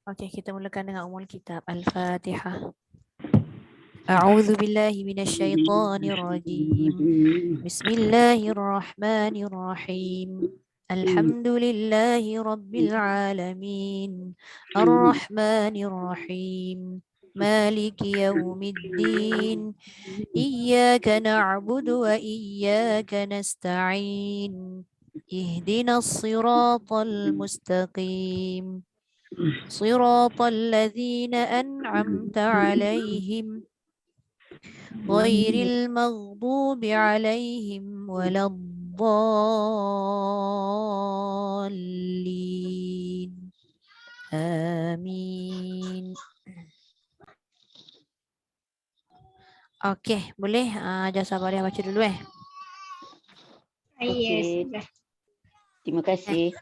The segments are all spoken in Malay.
Okey, kita mulakan dengan umul kitab. Al-Fatihah. A'udzu billahi minasyaitonir rajim. Bismillahirrahmanirrahim. Alhamdulillahi rabbil alamin. Ar-Rahmanir Rahim. Maliki yaumiddin. Iyyaka na'budu wa iyyaka nasta'in. Ihdinas siratal mustaqim. صراط الذين أنعمت عليهم غير المغضوب عليهم ولا الضالين آمين. Okey, boleh Jasa Bariah baca dulu Okey. Terima kasih.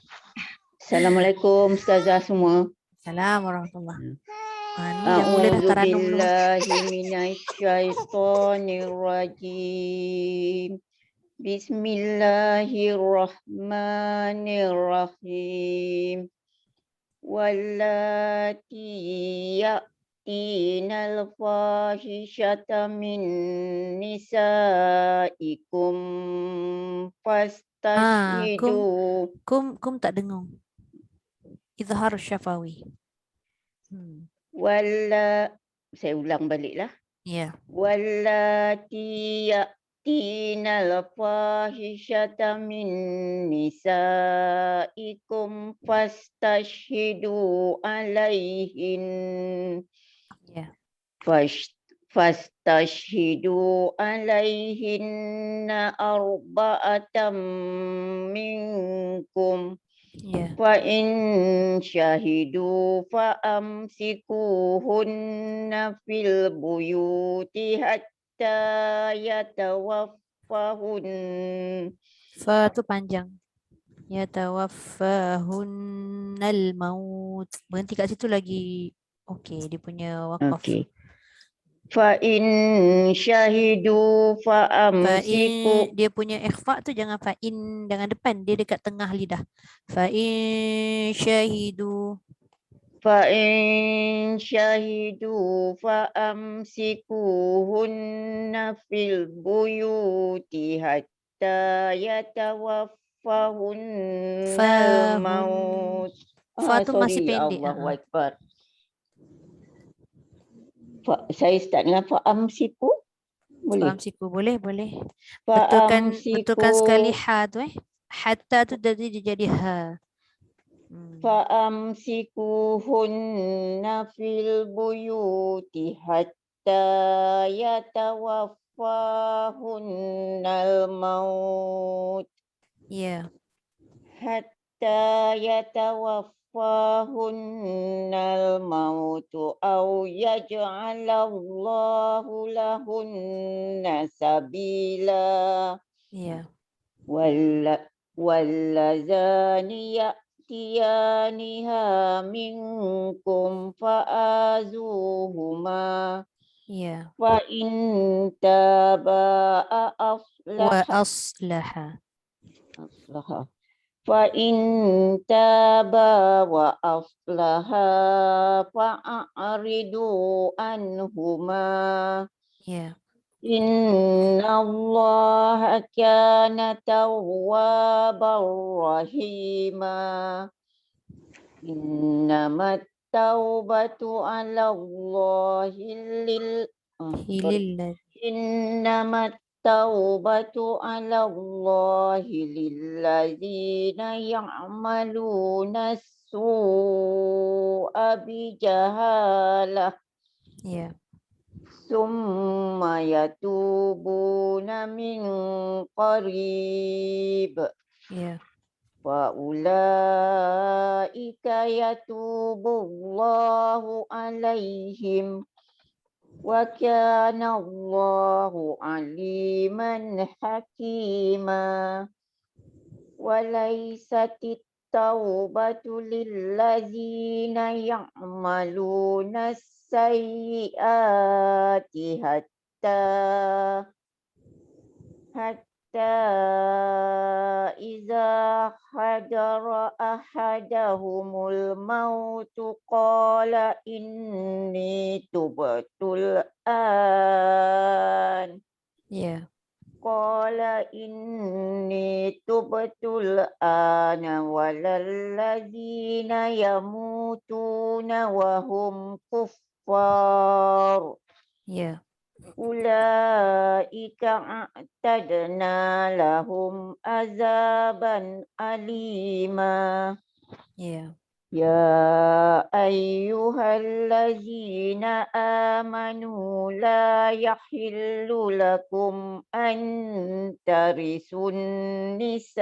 Assalamualaikum Ustazah semua. Assalamualaikum warahmatullahi wabarakatuh. Ni dah mula dah A'udzu taranum dulu. billahi minasyaitonir rajim. Bismillahirrahmanirrahim. Wallati ya'tinal fahishata min nisaikum fastashhidu. Kum tak dengung. Izhar syafawi. Saya ulang baliklah. Ya. Wallati ya'tinal fahishata min nisaikum fastashhidu alaihin. Ya. Fastashhidu alaihinna arba'atam minkum. Ya. Fa in syahidu fa amsikuhunna fil buyuti hatta yatawaffahun. Fa tu panjang. Yatawaffahunnal maut. Berhenti kat situ lagi. Okey, dia punya waqaf. Okey. Fa in syahidu fa amsiku. Dia punya ikhfa tu jangan fa in dengan depan, dia dekat tengah lidah. Fa in syahidu. Fa in syahidu fa amsikuhunna fil buyuti hatta yatawaffahunnal maut. Fa tu masih Sorry, pendek. Allahu Akbar. Saya start dengan fa amsiku. Boleh? Faham siku, boleh. Fa Betulkan sekali ha tu Hatta tu jadi dia jadi ha. Fa amsikuhunna fil buyuti hatta yatawaffahunnal maut. Ya. Hatta yatawaffahunnal mautu aw yaj'alallahu lahunna sabila. Ya. Wallazani ya'tiyaniha minkum fa'azuhuma. Ya. Fa in taba Wa aslaha. Fa in taba wa aslaha fa'aridu anhuma. Ya. Innallaha kana tawwabar rahima. Innamat taubatu 'ala Allahi Innamat taubatu 'ala Allahi lillazina ya'maluna as-su'a bijahalah. Ya. Summa yatubuna min qarib. Ya. Wa ulaika yatubullahu alaihim. Wa kana Allahu aliman hakima. Wa laysatit taubatu lillazina ya'maluna as-sayyi'ati hatta إذا حضر أحدهم الموت قال إني تبت الآن Ya. قال إني تبت الآن ولا الذين يموتون وهم كفار Ya. أولئك أعتدنا لهم عذابا أليما Ya. يا أيها الذين آمنوا لا يحل لكم أن ترثوا النساء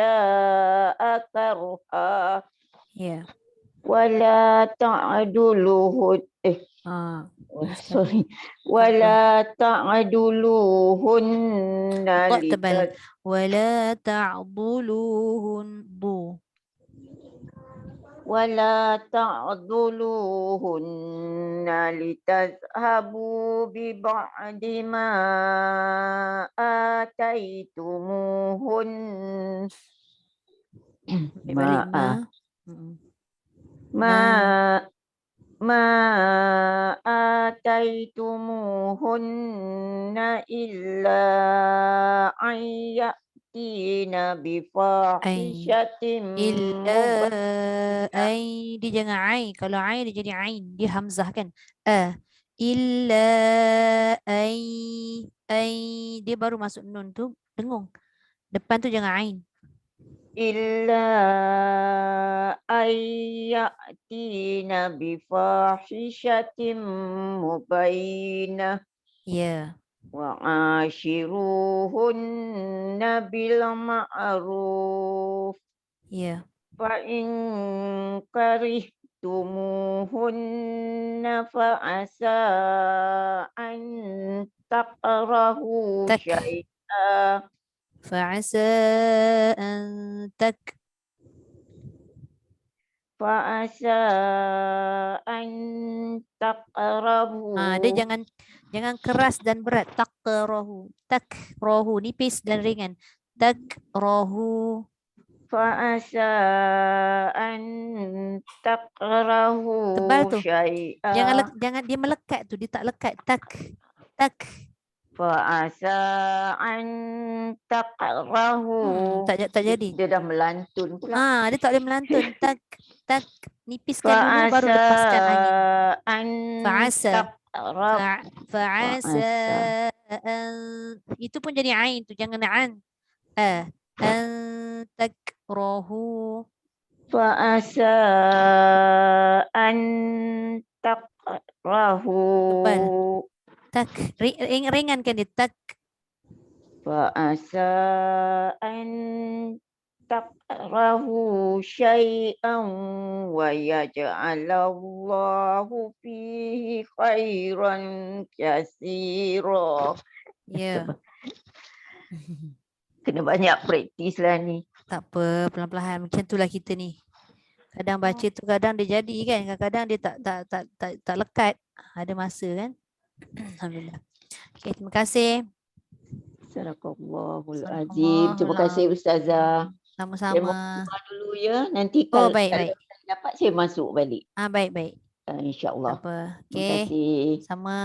كرها Ya. ولا تعدلوهن sorry ولا تعدلوهن ضاء تبل. ولا تعضلوهن ضو. ولا تعضلوهن لتذهبوا ببعض ما آتيتموهن Balik ma. ما آتيتموهن إلا أن يأتين بفاحشة Illa ai, dia jangan ai. Kalau ai dia jadi ain, dia hamzah kan. Illa ai dia baru masuk nun tu dengung. Depan tu jangan ain. إلا أن يأتين بفاحشة مبينة Ya. وعاشروهن بالمعروف Ya. فإن كرهتموهن فعسى أن تكرهوا Tak. شيئا Fa'asa an tak. فعسى أن تكرهوا Dia jangan keras dan berat. Takrahu. Takrohu nipis dan ringan. Takrohu. فعسى أن تكرهوا Tebal tu. شيئا Jangan dia melekat tu, dia tak lekat. Tak. فعسى أن تكرهوا Tak jadi. dia dah melantun pula Dia tak boleh melantun. Tak. Nipiskan dulu baru فعسى lepaskan angin. أن Fa'asa. تكرهوا Fa'asa. Itu pun jadi ain tu, jangan an. An takrahu. فعسى أن تكرهوا Tak. Ringankan dia. Tak. فعسى أن تكرهوا شيئا ويجعل الله فيه خيرا كثيرا. Ya. Kena banyak praktis lah ni. Tak apa, pelan-pelan macam itulah kita ni. Kadang baca tu kadang dia jadi kan, kadang-kadang dia tak lekat. Ada masa kan. Alhamdulillah. Okey, terima kasih. Sadaqallahul azim. Terima kasih Ustazah. Saya mau Sama-sama. keluar dulu ya. Nanti kalau baik. saya dapat saya masuk balik. Baik. Tak InsyaAllah. apa. Terima Okey. kasih. Sama.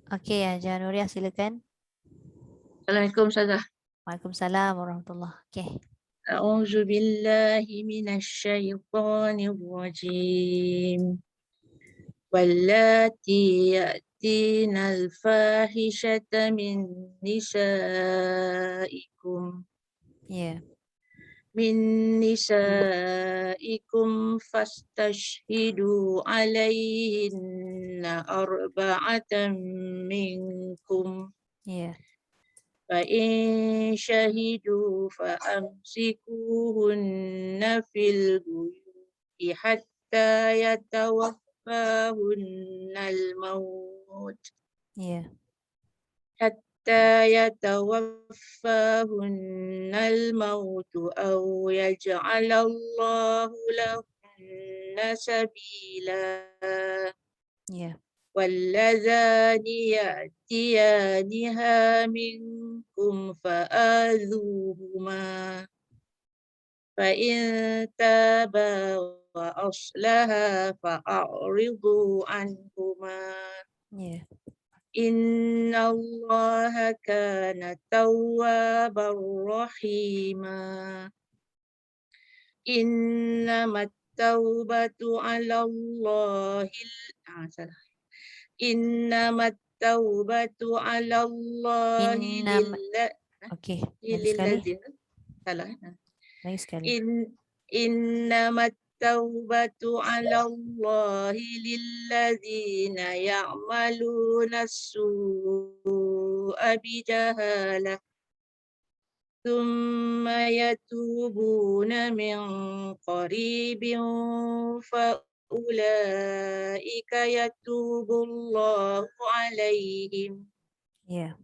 Okey, Hajar Nuriah silakan. Assalamualaikum Ustazah. Waalaikumsalam warahmatullahi. Okey. A'udzu billahi minasyaitonir rajim. Wallati ya'tinal fahishata min nisaikum. Ya. Min nisaikum fastashhidu alaihinna arba'atan minkum. Ya. فإن شهدوا فأمسكوهن في البيوت حتى يتوفاهن الموت Ya. أو يجعل الله لهن سبيلا. Ya. واللذان يأتيانها منكم منكم فآذوهما فإن تابا وأصلها فأعرضوا عنهما Ya. إن الله كان توابا رحيما إنما التوبة على الله إنما التوبة على الله Innam. Okey. Lagi sekali. للذين salah. Lagi sekali. إنما التوبة على الله للذين يعملون السوء بجهالة ثم يتوبون من قريب فأولئك يتوب الله عليهم Ya.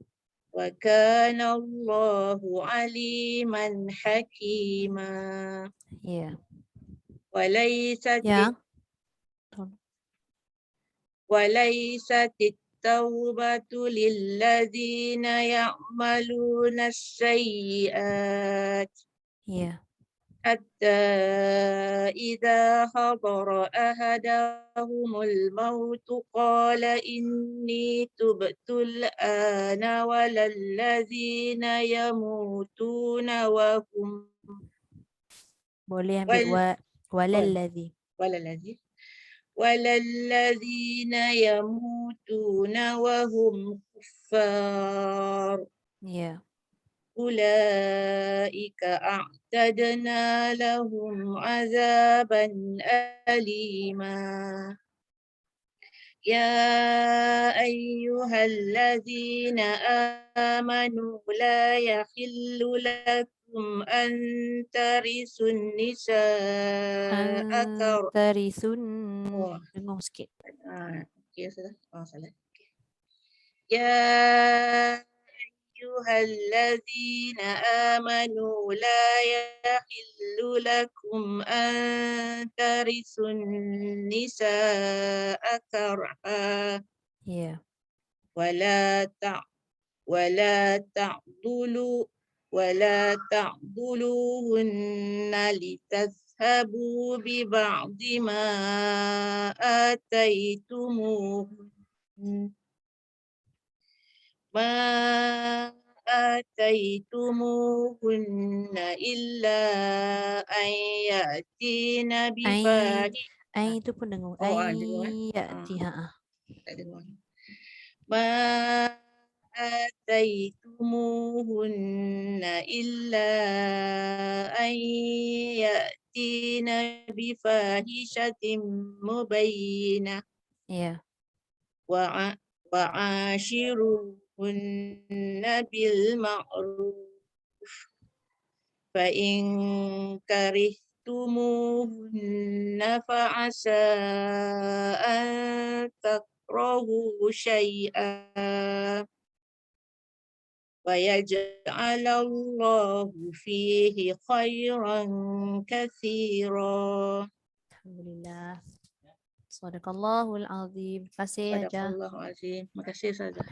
وكان الله عليما حكيما Ya. وليست Yang وليست التوبة للذين يعملون السيئات ya. حتى إذا حضر أحدهم الموت قال إني تبت الآن ولا الذين يموتون وهم Boleh ambil walalladzi. ولا الذين يموتون وهم كفار Ya. أولئك أعتدنا لهم عذابا أليما يا أيها الذين آمنوا لا يحل لكم أن ترثوا النساء Antarisun. Oh. Dengung sikit. Okay, salah. Salah. Okay. يا أيها الذين آمنوا لا يحل لكم أن ترثوا النساء كرها Ya. ولا تعضلوهن لتذهبوا ببعض ما آتيتموهن إلا أن يأتين بفاحشة Ai itu pun dengung. Oh, dengung, Ai yati. tak dengar. ما آتيتموهن إلا أن يأتين بفاحشة مبينة Ya. وعاشروهن بالمعروف فإن كرهتموهن فعسى أن تكرهوا شيئا ويجعل الله فيه خيرا كثيرا. Alhamdulillah. Sadaqallahul azim. Terima kasih aja. Sadaqallahul-azim. Terima kasih saja.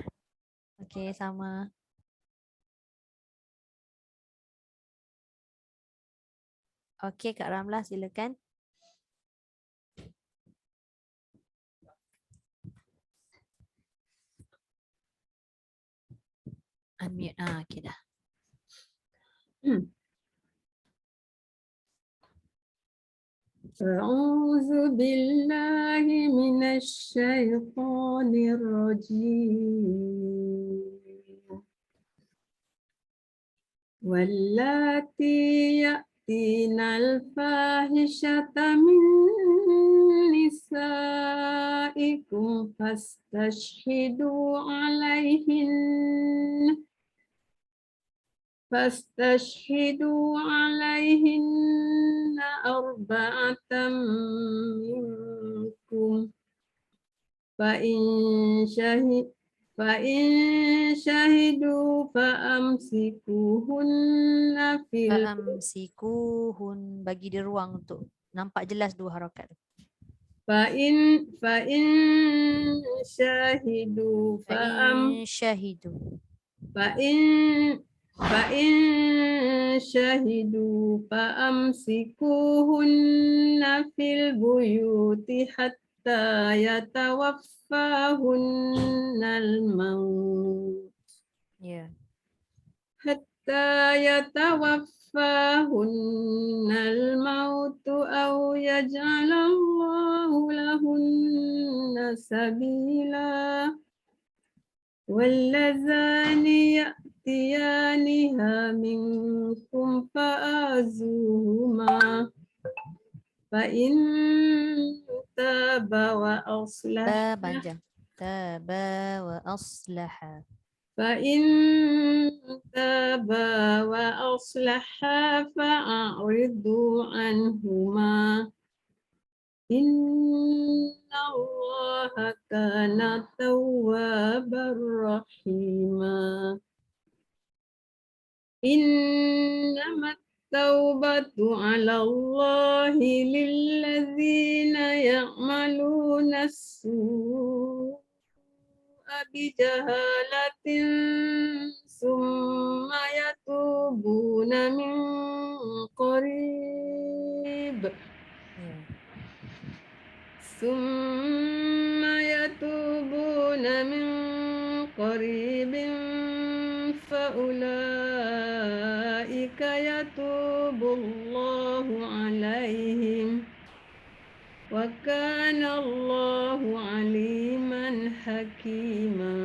Okey, sama. Okey, Kak Ramlah silakan. Unmute. Okey dah. أعوذ بالله من الشيطان الرجيم واللاتي يأتين الفاحشة من نسائكم فاستشهدوا عليهن أربعة منكم فإن شهدوا فأمسكوهن Fa'amsikuhun. Bagi dia ruang untuk nampak jelas dua harakat. فإن شهدوا Fa'in syahidu. فإن شهدوا فأمسكوهن في البيوت حتى يتوفاهن الموت Ya. أو يجعل الله لهن سبيلا واللذان يأتيانها منكم فآذوهما فإن تابا وأصلحا Ta panjang. Taba wa aslaha. فإن تابا وأصلحا فأعرضوا عنهما إن الله كان توابا رحيما إنما التوبة على الله للذين يعملون السوء بجهالة ثم يتوبون من قريب Ya. ثم يتوبون من قريب فأولئك يتوب الله عليهم وكان الله عليما حكيما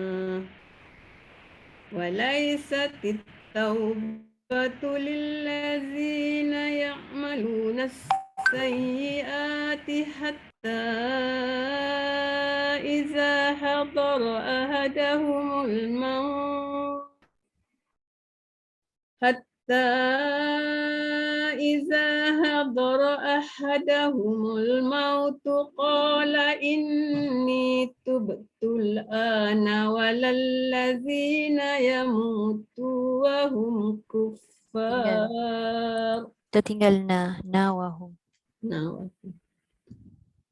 وليست التوبة للذين يعملون السيئات حتى إذا حضر أحدهم الموت قال إني تبت الآن ولا الذين يموتون وهم كفار Kita tinggal nawahum. Nah,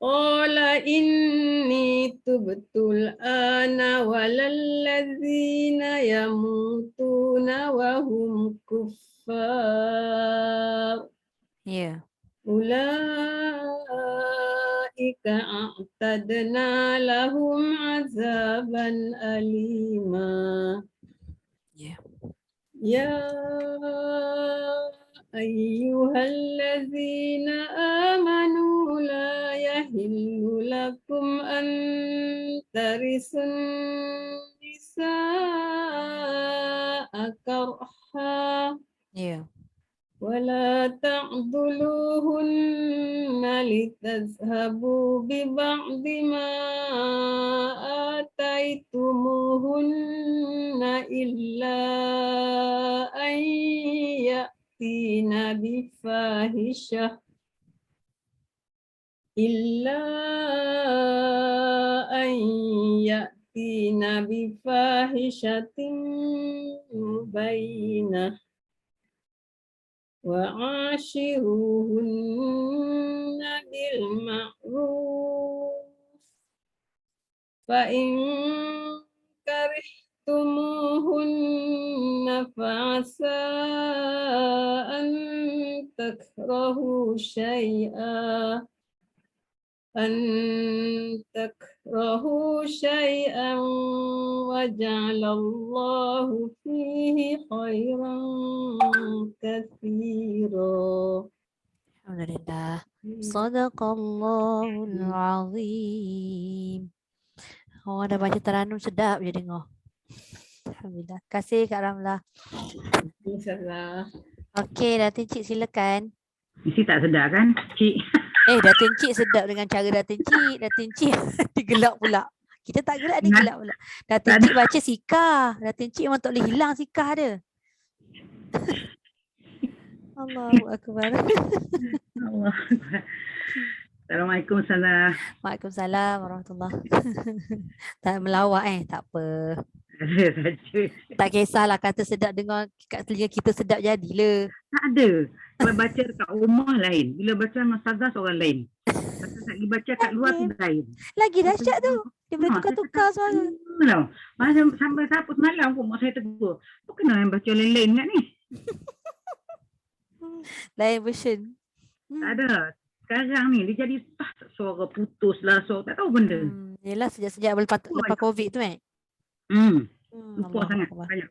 qala inni tubtul ana walalladzina yamutuna wa hum kuffar Ya. ulaika a'tadna lahum azaban alima Ya. ya ayyuhalladzina amanu la yahillu lakum an tarisun nisaa karha Ya. wala ta'dhuluhunna litazhabu bi ba'di ma ataitumuhunna illa an ya'tina bifahishah bifahishatin mubayyinah وعاشروهن بالمعروف فإن كرهتموهن فعسى أن تكرهوا شيئا وجعل الله فيه خيرا كثيرا. Alhamdulillah. Sadaqallahul azim. Oh, dah baca Taranum sedap je dengar. Alhamdulillah. Terima kasih Kak Ramlah. InsyaAllah. Okey, Datin Cik silakan. Mesti tak sedar kan, Cik? Datin Cik sedap dengan cara Datin Cik. Datin Cik digelak pula. Kita tak gelak, dia gelak pula. Datin Cik baca sikah. Datin Cik memang tak boleh hilang sikah dia. Allahu Akbar. Allah. Assalamualaikum salam. Waalaikumsalam warahmatullahi. Tak melawak tak apa. Ada saja. Tak kisahlah kata sedap dengar kat telinga kita sedap jadilah. Tak ada. Kalau baca dekat rumah lain. Bila baca Masagah seorang lain. Kata lagi baca kat luar tu lain. Lagi dahsyat tu. Dia boleh Ha, tukar-tukar suara. Lah. Masa sampai saput malam pun mak saya tegur. Apa kena yang baca lain-lain kat ni? Lain version. Tak ada. Sekarang ni dia jadi suara putus lah, suara tak tahu benda. Yelah sejak lepas COVID tu kan. Lupa sangat. Allah. Banyak.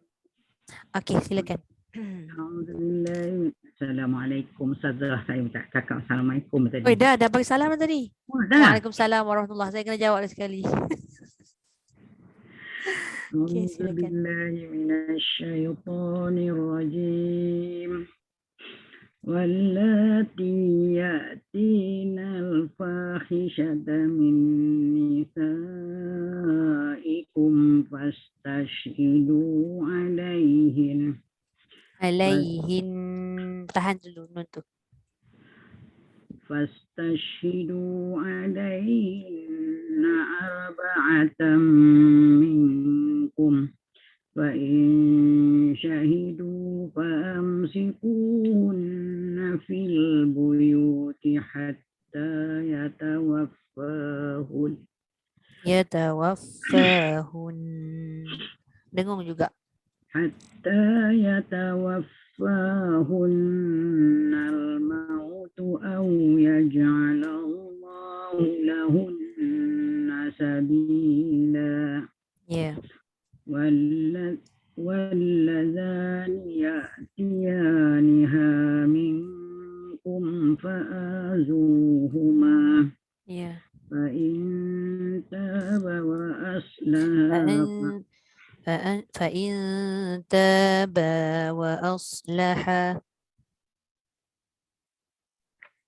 Okey, silakan. Alhamdulillah. Assalamualaikum. Ustazah saya minta cakap Assalamualaikum tadi. Oi, dah bagi salam dah tadi. Oh, dah. Waalaikumsalam warahmatullahi. Saya kena jawab sekali. Okey, silakan. A'udzubillahiminasyaitonirrajim. Wallati ya'tinal fahishata min nisaikum fastashhidu alaihin. Tahan dulu nun tu. Fastashhidu alaihinna arba'atan minkum. فإن شهدوا فأمسكوهن في البيوت حتى Yatawaffahun. Dengung juga. حتى يتوفاهن الموت أو يجعل الله لهن سبيلا. Yeah. واللذان يأتيانها منكم فآذوهما. Yeah. فإن تابا وأصلحا فإن تابا وأصلحا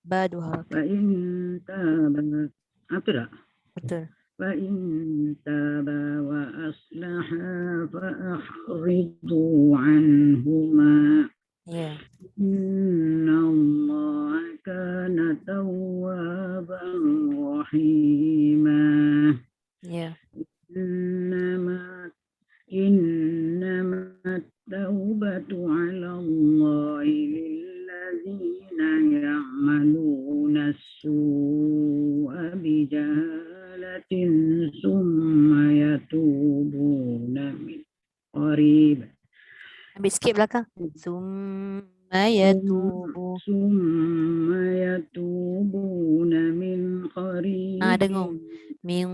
baduha. فإن تابا Betul. فإن تابا وأصلحا فأعرضوا عنهما. Yeah. إن الله كان توابا رحيما. Yeah. إنما التوبة على الله للذين يعملون السوء بجهالة ثم يتوبون من قريب. Ambil sikit belakang. Summa yatubu. ثم يتوبون من قريب. Dengung. Min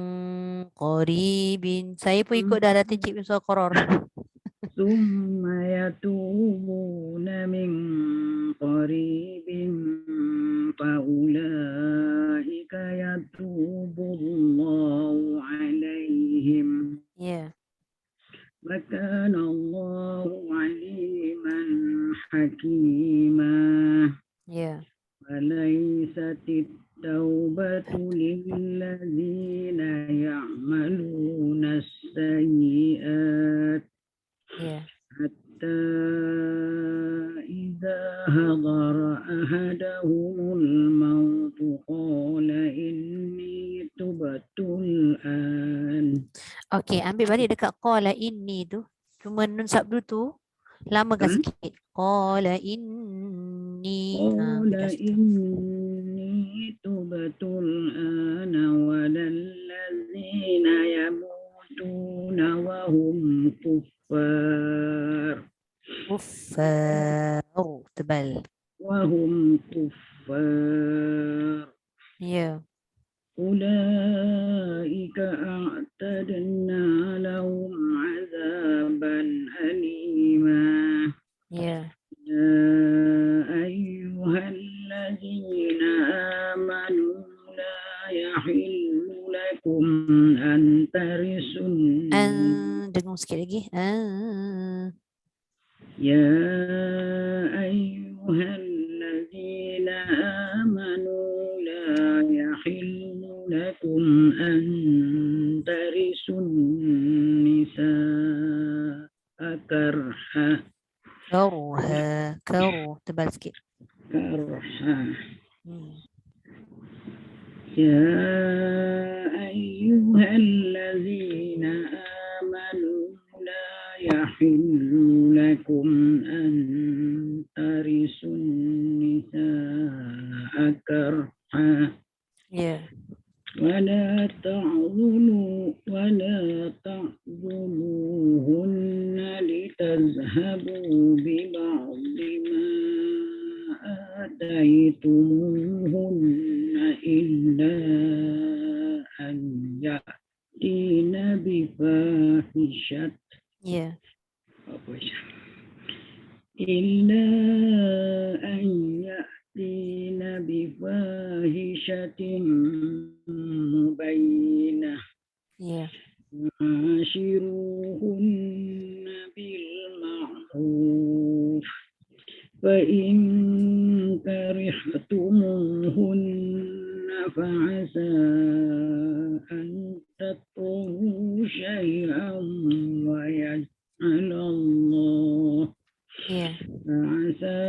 qaribin. Saya pun ikut dah latih Cik Suara Koror. ثم يتوبون من قريب فأولئك يتوب الله عليهم. Yeah. وكان الله عليما حكيما. Yeah. وليست التوبة للذين يعملون السيئات Yeah. حتى إذا حضر أحدهم الموت قال إني تبت الآن. Okey, ambil balik dekat qala inni tu. Cuma nun sabdu tu lamakan sikit. Qala inni. قال إني تبت الآن ولا الذين يموتون وهم كفار. Kuffar. Tebal. وهم كفار. Ya. أولئك أعتدنا لهم عذابا أليما. Ya. يا أيها الذين آمنوا لا يحل لكم أن ترثوا Dengung sikit lagi. يا أيها الذين آمنوا لا يحل لكم أن ترثوا النساء كرها. Karuh. Tebal sikit. يا أيها الذين آمنوا لا يحل لكم أن ترثوا النساء كرها. Ya. ولا تعضلوهن لتذهبوا ببعض ما آتيتموهن إلا أن يأتين بفاحشة Ya. إلا أن يأتين بفاحشة مبينة Ya. وعاشروهن بالمعروف فإن كرهتموهن فعسى أن تكرهوا شيئا ويجعل الله Ya. فعسى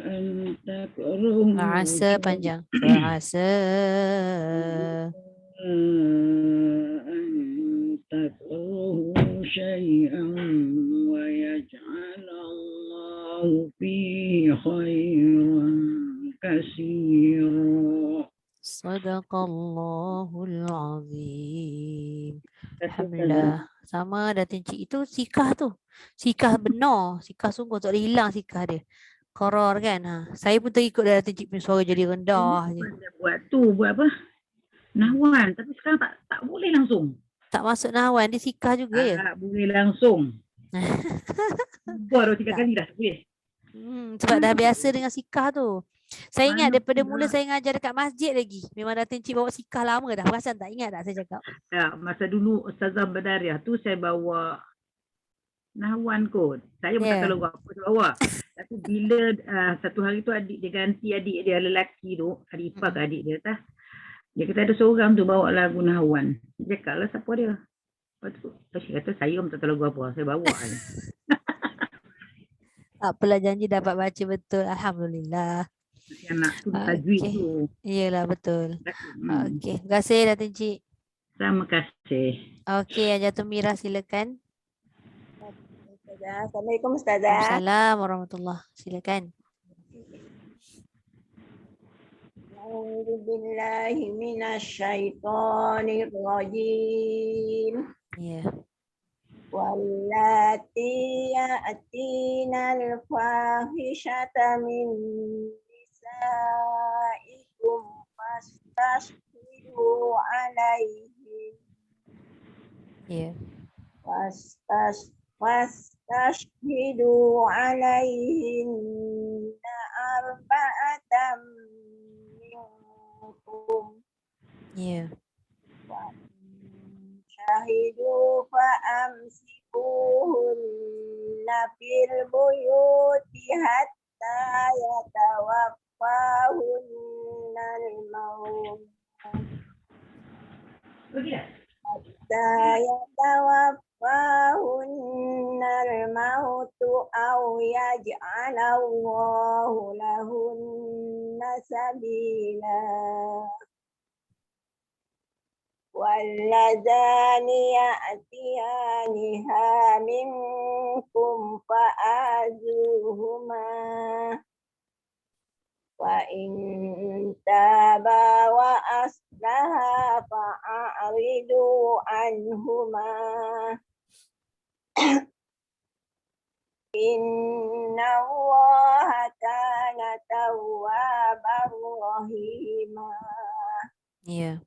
أن تكرهوا Fa'asa شيئا panjang. Fa'asa. أن تكرهوا شيئا ويجعل الله فيه خيرا كثيرا. Sadaqallahul azim. Alhamdulillah. Sama Datin Cik itu sikah tu. Sikah benar. Sikah sungguh tak boleh hilang sikah dia. Koror kan. Ha. Saya pun terikut Datin Cik punya suara jadi rendah je. Dia buat tu, buat apa? Nahwan, tapi sekarang tak boleh langsung. Tak masuk nahwan. Dia sikah juga ya. Tak boleh langsung. Baru 3 Tak. kali dah boleh. Sebab dah biasa dengan sikah tu. Saya ingat Mana daripada pula. mula saya ngajar dekat masjid lagi. Memang Datin Cik bawa sikah lama dah. Perasan tak? Ingat tak saya cakap? Tak, masa dulu Ustazah Badariah tu saya bawa Nahwan kot. Saya pun tak Ya. tahu lagu apa saya bawa. Tapi bila satu hari tu adik dia ganti adik dia lelaki tu, adik ipar ke adik dia tah. Dia kata ada seorang tu bawa lagu Nahwan. Dia cakap lah siapa dia. Lepas tu saya kata saya pun tak tahu lagu apa. Saya bawa je. Tak apalah, janji dapat baca betul. Alhamdulillah. Si anak tu tajwid Okey. tu. Iyalah betul. Hmm. Okey. Terima kasih Datin Cik. Terima kasih. Okey, Hajatul Mira silakan. Assalamualaikum Ustazah. Waalaikumsalam warahmatullahi. Silakan. A'udzu billahi minasyaitonir rajim. Ya. Wallati ya'tinal fahishata min nisaikum fastashhidu alaihim Ya. fastashhidu alaihinna arba'atan minkum Ya. syahidu fa'amsikuhunna fil buyuti hatta yatawaffahunnal maut hatta yatawaffahunnal mautu aw yaj'alallahu lahunna sabila. واللذان يأتيانها منكم فآذوهما وإن تابا وأصلحا فأعرضوا عنهما إن الله كان توابا رحيما. Ya.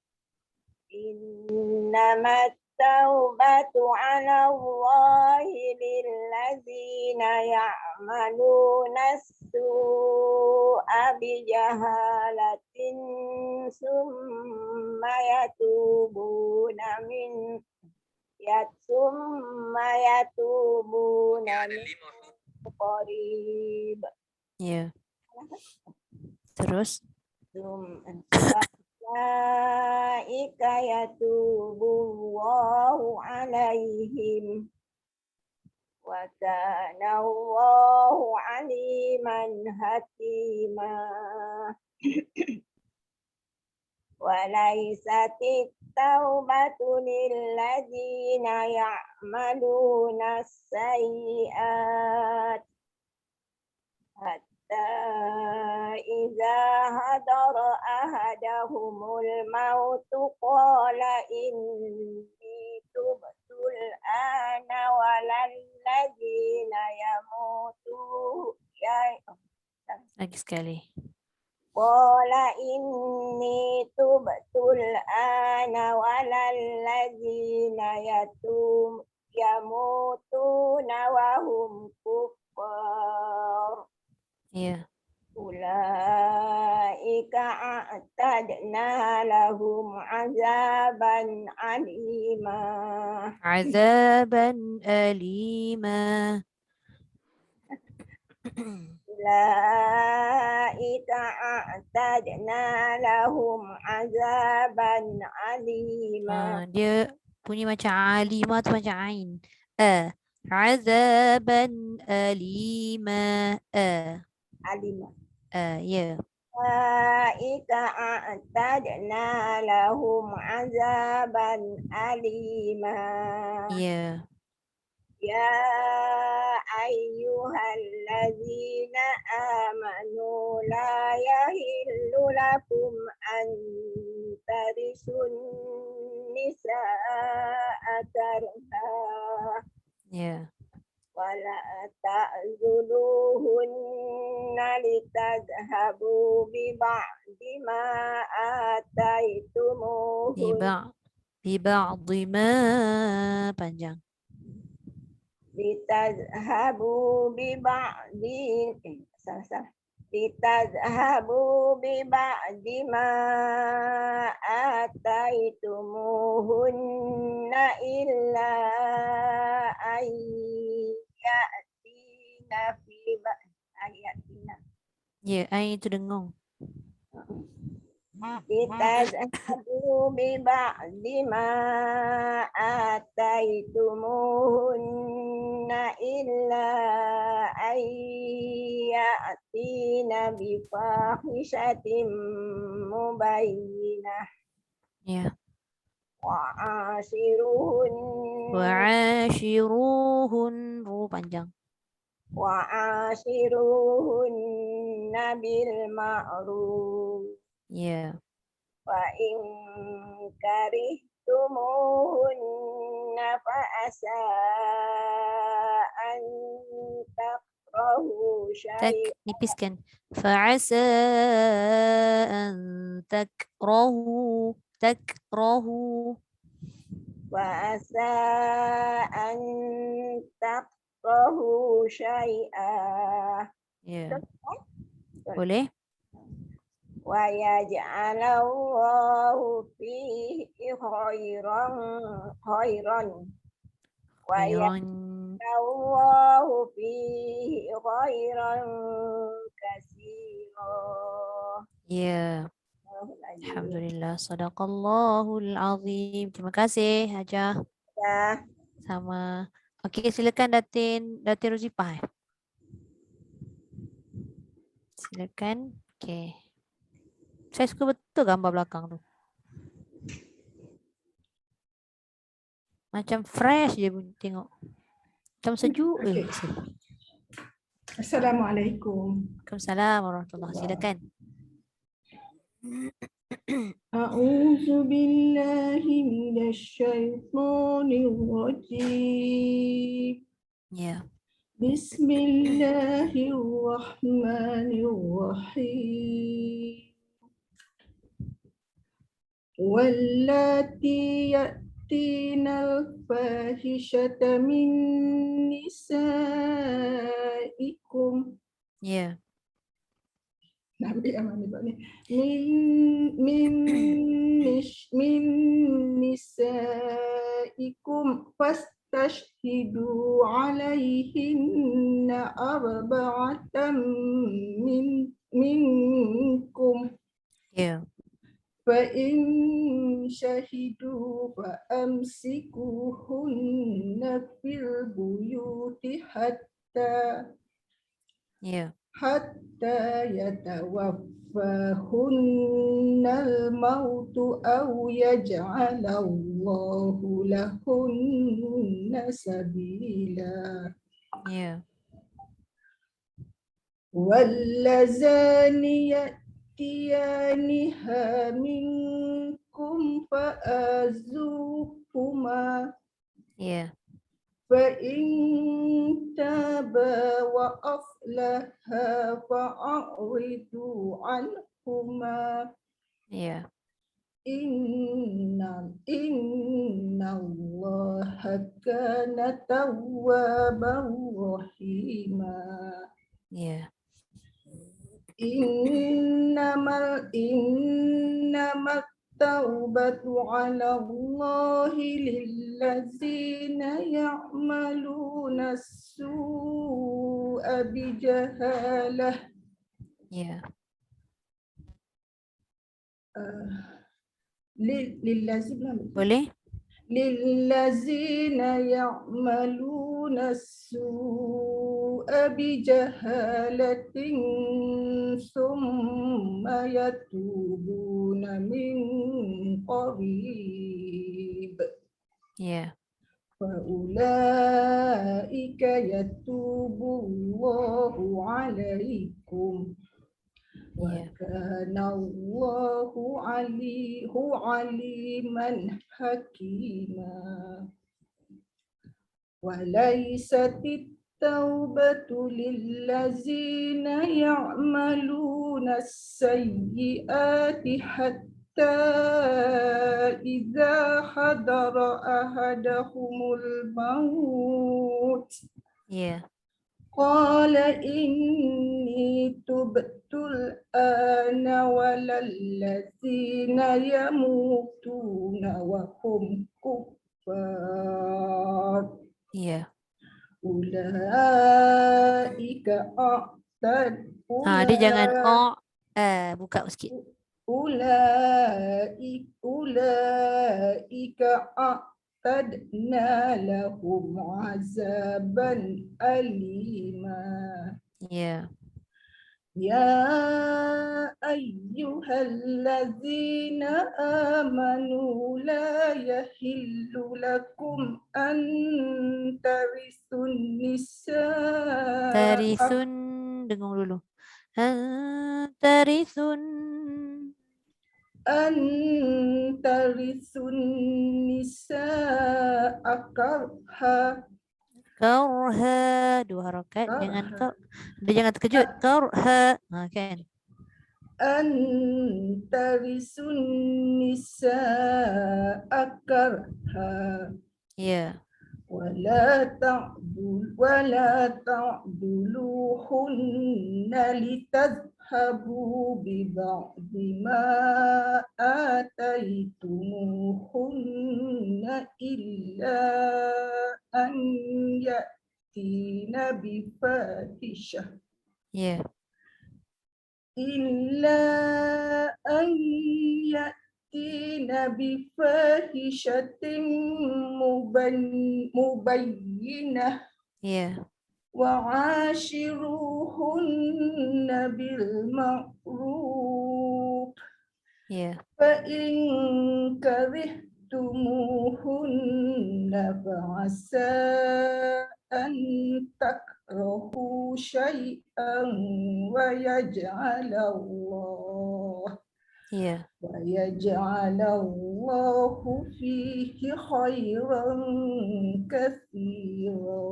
إنما التوبة على الله للذين يعملون السوء بجهالة ثم يتوبون من قريب. Ya. Terus? Ulaika yatubullahu alaihim wa kana Allahu aliman hakima. وليست التوبة للذين يعملون السيئات حتى إذا حضر أحدهم الموت قال إني تبت الآن ولا الذين يموتون Lagi sekali. قال إني تبت الآن ولا الذين يموتون وهم كفار Ya. أولئك أعتدنا لهم عذابا أليما Azaban alima. أولئك أعتدنا لهم عذابا أليما Dia bunyi macam alima tu macam ain. Azaban alima. أليما Ya. أولئك أعتدنا لهم عذابا أليما Ya. يا أيها الذين آمنوا لا يحل لكم أن ترثوا النساء كرها Ya. ولا تعذلوهن لتذهبوا ببعض ما آتيتموهن Biba'di ma panjang. لتذهبوا ببعض لتذهبوا ببعض ما آتيتموهن إلا أن يأتين Ya, ain itu dengung. لتذهبوا ببعض ما آتيتموهن إلا أن يأتين بفاحشة مبينة Ya. وعاشروهن Wa'ashiruhun ru panjang. وعاشروهن بالمعروف Ya. وإن كرهتموهن فعسى أن تكرهوا شيئا Nipiskan. Fa'asa an takrahu. وعسى أن تكرهوا شيئا Ya. Boleh? ويجعل الله فيه خيرا ويجعل Khairan. الله فيه خيرا كثيرا Ya. Alhamdulillah. Sadaqallahul azim. Terima kasih Hajah. Ya. Sama. Okey, silakan Datin Rozifah. Silakan. Okey. Saya suka betul gambar belakang tu. Macam fresh je bunyi tengok. Macam sejuk. Okey. Assalamualaikum. Waalaikumsalam warahmatullahi wabarakatuh. Silakan. A'udzu billahi minasyaitonir rajim. Ya. Bismillahirrahmanirrahim. Wallati ya'tinal fahishata min nisaikum. Ya. Nabi aman ni min nisaikum fastashhidu alaihinna arba'atan minkum Ya. fa in syahidu fa amsikuhunna fil buyuti hatta yatawaffahunnal mautu aw yaj'alallahu lahunna sabila. Ya. واللذان يأتيانها منكم فآذوهما Ya. فإن تابا وأصلحا فأعرضوا عنهما Ya. إن الله كان توابا رحيما Ya. إنما التوبة على الله للذين يعملون السوء بجهالة Ya. للذين Boleh? للذين يعملون السوء بجهالة ثم يتوبون من قريب Ya. فأولئك يتوب الله عليكم Ya. وكان الله عليما حكيما وليست التوبة للذين يعملون السيئات حتى إذا حضر أحدهم الموت Ya. قال إني تبت الآن ولا الذين يموتون وهم كفار Ya. أولئك Dia jangan buka sikit. أولئك أعتدنا لهم عذابا أليما Ya. يا أيها الذين آمنوا لا يحل لكم أن ترثوا النساء Tarithun, dengung dulu. Tarithun. أن ترثوا النساء كرها Karha, 2 harakat. Jangan terkejut. Karha. Kan. أن ترثوا النساء كرها Ya. ولا تعضلوهن لتذهبوا ببعض ما آتيتموهن إلا أن يأتين بفاحشة Ya. إلا أن يأتين بفاحشة مبينة Ya. وعاشروهن بالمعروف Ya. فإن كرهتموهن فعسى أن تكرهوا شيئا ويجعل الله فيه خيرا كثيرا.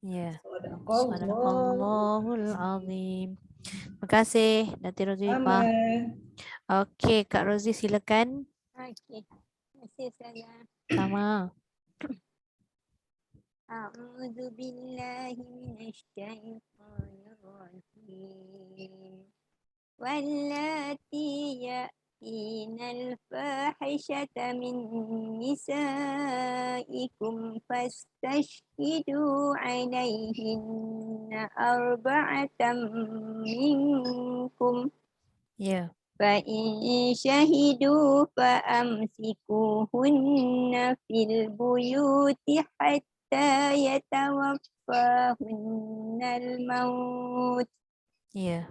Ya. Sadaqallah. Sadaqallahul azim. Terima kasih Datin Rozifah. Amin. Okey, Kak Rozi silakan. Okey. Terima kasih saya. Sama. A'udzu billahi minasyaitonir rajim. Wallati ya'tinal fahishata min nisaikum fastashhidu 'alaihinna arba'atan minkum. Ya. فإن شهدوا فأمسكوهن في البيوت حتى يتوفاهن الموت Ya.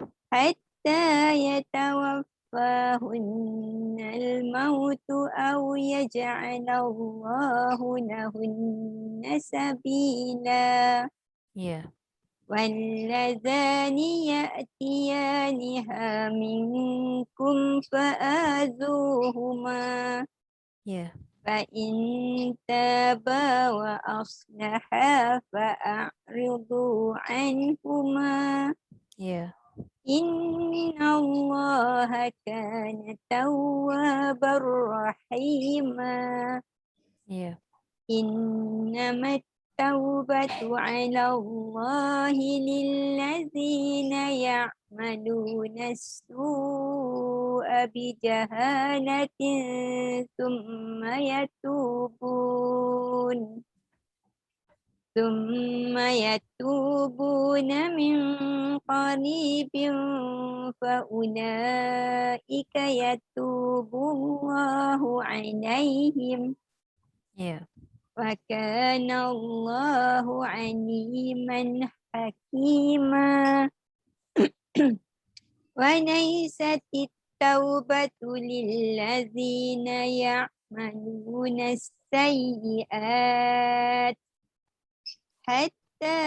أو يجعل الله لهن سبيلا. Ya. واللذان يأتيانها منكم فآذوهما Ya. فإن تابا وأصلحا فأعرضوا عنهما Ya. إن الله كان توابا رحيما Ya. إنما التوبة على الله للذين يعملون السوء بجهالة ثم يتوبون من قريب فأولئك يتوب الله عليهم Ya. وكان الله عليما حكيما وليست التوبة للذين يعملون السيئات حتى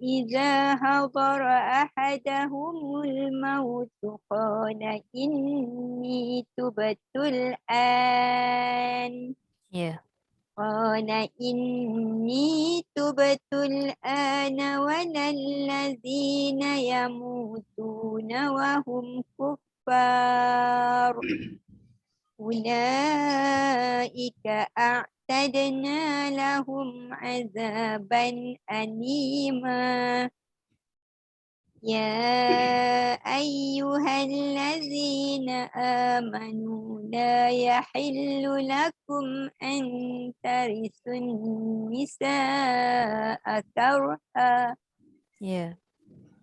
إذا حضر أحدهم الموت قال إني تبت الآن Ya. قال إني تبت الآن ولا الذين يموتون وهم كفار أولئك أعتدنا لهم عذابا أليما يا أيها الذين آمنوا لا يحل لكم أن ترثوا النساء كرها Ya.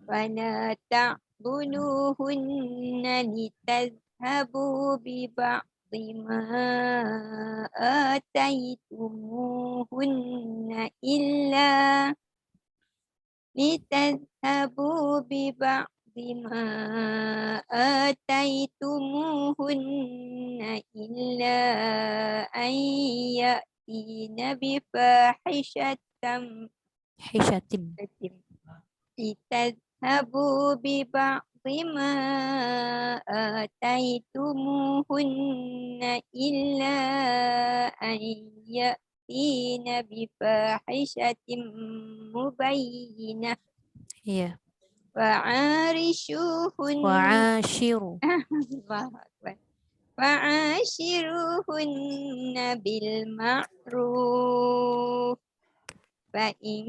ولا تعضلوهن لتذهبوا ببعض ما آتيتموهن إلا أن يأتين بفاحشة Hishatim. لتذهبوا ببعض ما آتيتموهن إلا أن يأتين بفاحشة مبينة Ya. وعاشروهن Wa'ashiru. الله أكبر وعاشروهن بالمعروف فإن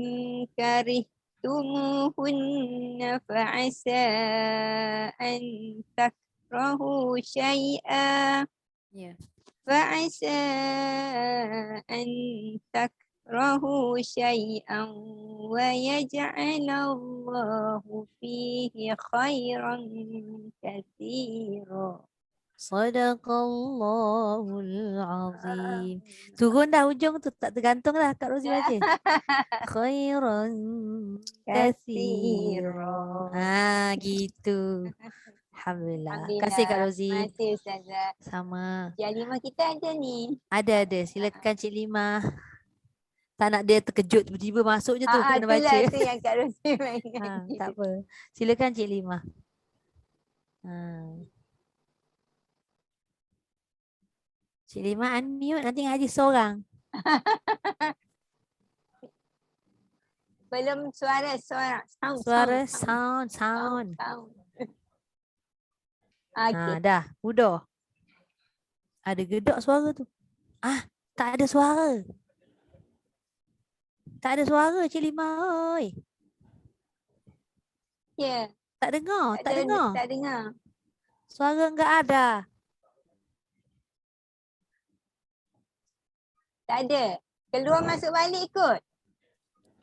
كرهتموهن فعسى أن تكرهوا شيئا Ya. فعسى أن تكرهوا شيئا ويجعل الله فيه خيرا كثيرا Sadaqallahul azim. Turun dah ujung tu, tak tergantung dah Kak Rozi baca. Khairan katsira. Ah, gitu. Alhamdulillah. Kasih Kak Rozi. Terima kasih Ustazah. Sama. Yang 5 kita ada ni. Ada. Silakan Cik Lima. Tak nak dia terkejut tiba-tiba masuk je tu kena baca. Itulah tu yang Kak Rosi mainkan. Tak apa. Silakan Cik Lima. Cik Lima unmute, nanti ngaji seorang. Belum suara sound. Sound. Okey. Dah, udah. Ada gedak suara tu. Tak ada suara. Tak ada suara Cik Lima oi. Ya. Tak dengar. Tak dengar. Suara enggak ada. Tak ada. Keluar masuk balik kot.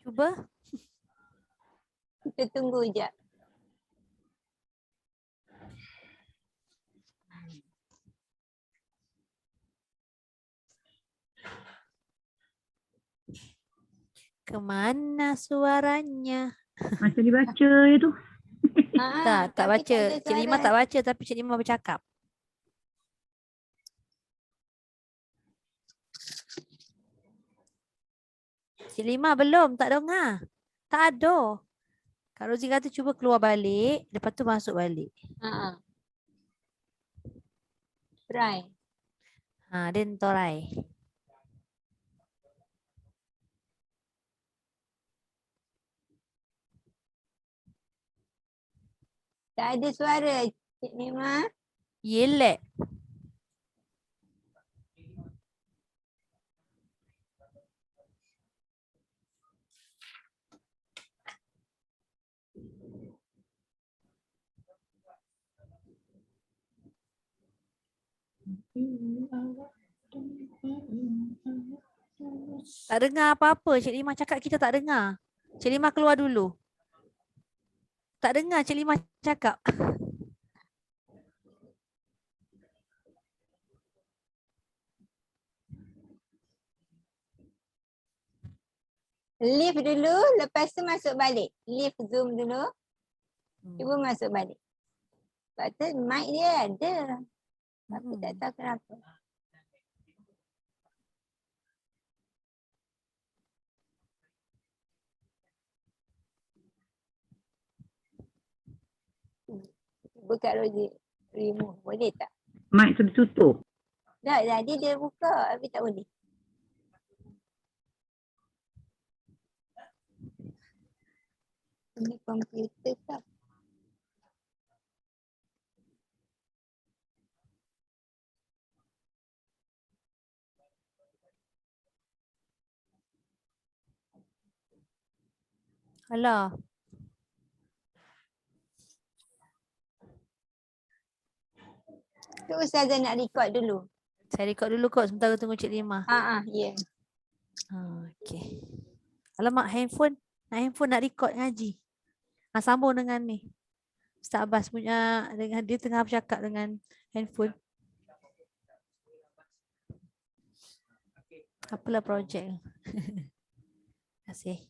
Cuba. Kita tunggu je. Kemana suaranya? Macam dibaca itu. Tak tapi baca. tak ada Cik Lima suara. tak baca tapi Cik Lima bercakap. Cik Lima belum, tak dengar. Tak ada. Kak Rozi kata cuba keluar balik, lepas tu masuk balik. Try. Dia torai. Tak ada suara Cik Nima. Yelek. Tak dengar apa-apa. Cik Limah cakap kita tak dengar. Cik Limah keluar dulu. Tak dengar Cik Limah cakap. Leave dulu, lepas tu masuk balik. Leave Zoom dulu. Cuba masuk balik. Sebab tu mic dia ada. Tapi tak tahu kenapa. Cuba Kak Rozi remove. Boleh tak? Mic tu ditutup. Tak, tadi dia buka tapi tak boleh. Ini komputer tak? Alah. Tu Ustazah nak record dulu. Saya record dulu kot sementara tunggu Cik Limah. Ya. Okey. Alamak, handphone nak record ngaji. Sambung dengan ni. Ustaz Abbas punya, dengan dia tengah bercakap dengan handphone. Apalah projek. Terima kasih.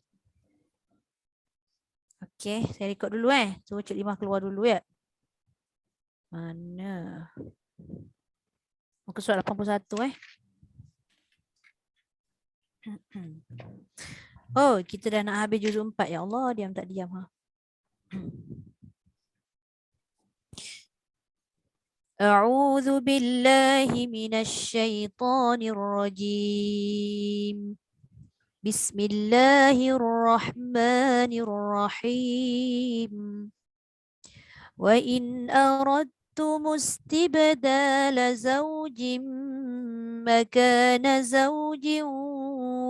Okey, saya record dulu Suruh Cik Limah keluar dulu ya. Mana? Muka surat 81 Oh, kita dah nak habis juzuk 4. Ya Allah, diam tak diam A'udzu billahi minasy syaithanir rajim. Bismillahirrahmanirrahim. Wa in aradtum istibdala zawjin makana zawjin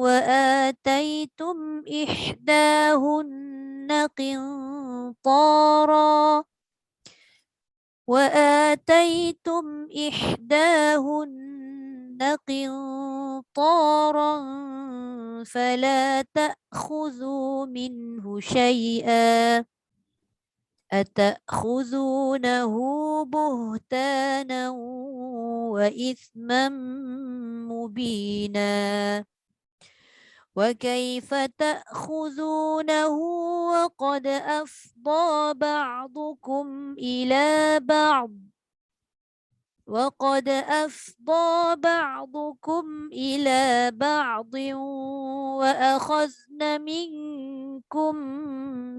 wa ataytum ihdahunna qintara وآتيتم إحداهن قنطارا فلا تأخذوا منه شيئا أتأخذونه بهتانا وإثما مبينا وكيف تأخذونه وقد أفضى بعضكم إلى بعض وأخذن منكم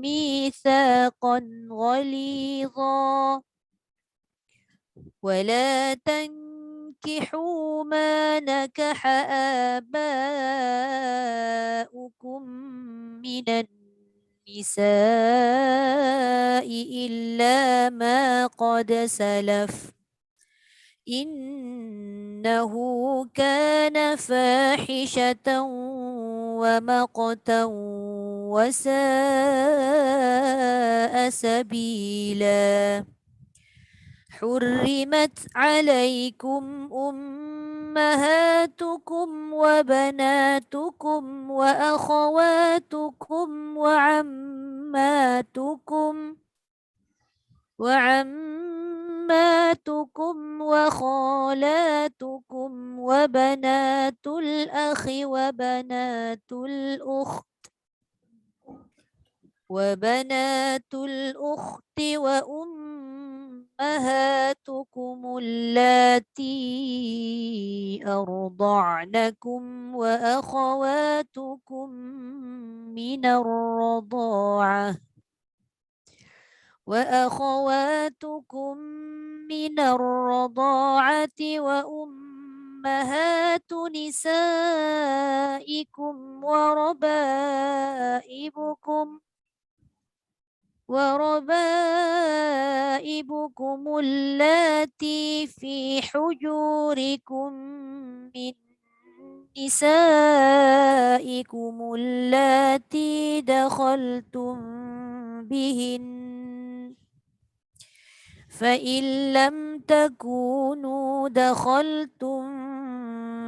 ميثاقا غليظا ولا تنكحوا ما نكح آباؤكم من النساء إلا ما قد سلف إنه كان فاحشة ومقتا وساء سبيلا حرمت عليكم أمهاتكم وبناتكم وأخواتكم وعماتكم وخالاتكم وبنات الأخ وبنات الأخت وأمهاتكم أمهاتكم اللاتي أرضعنكم وأخواتكم من الرضاعة وأمهات نسائكم وربائبكم اللاتي في حجوركم من نسائكم اللاتي دخلتم بهن فإن لم تكونوا دخلتم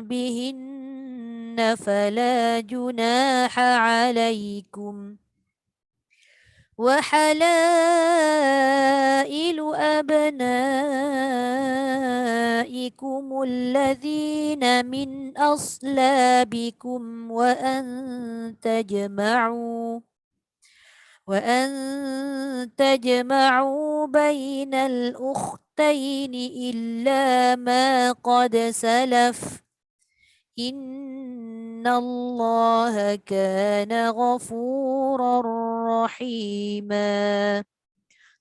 بهن فلا جناح عليكم وحلائل أبنائكم الذين من أصلابكم وأن تجمعوا بين الأختين إلا ما قد سلف إن الله كان غفورا رحيما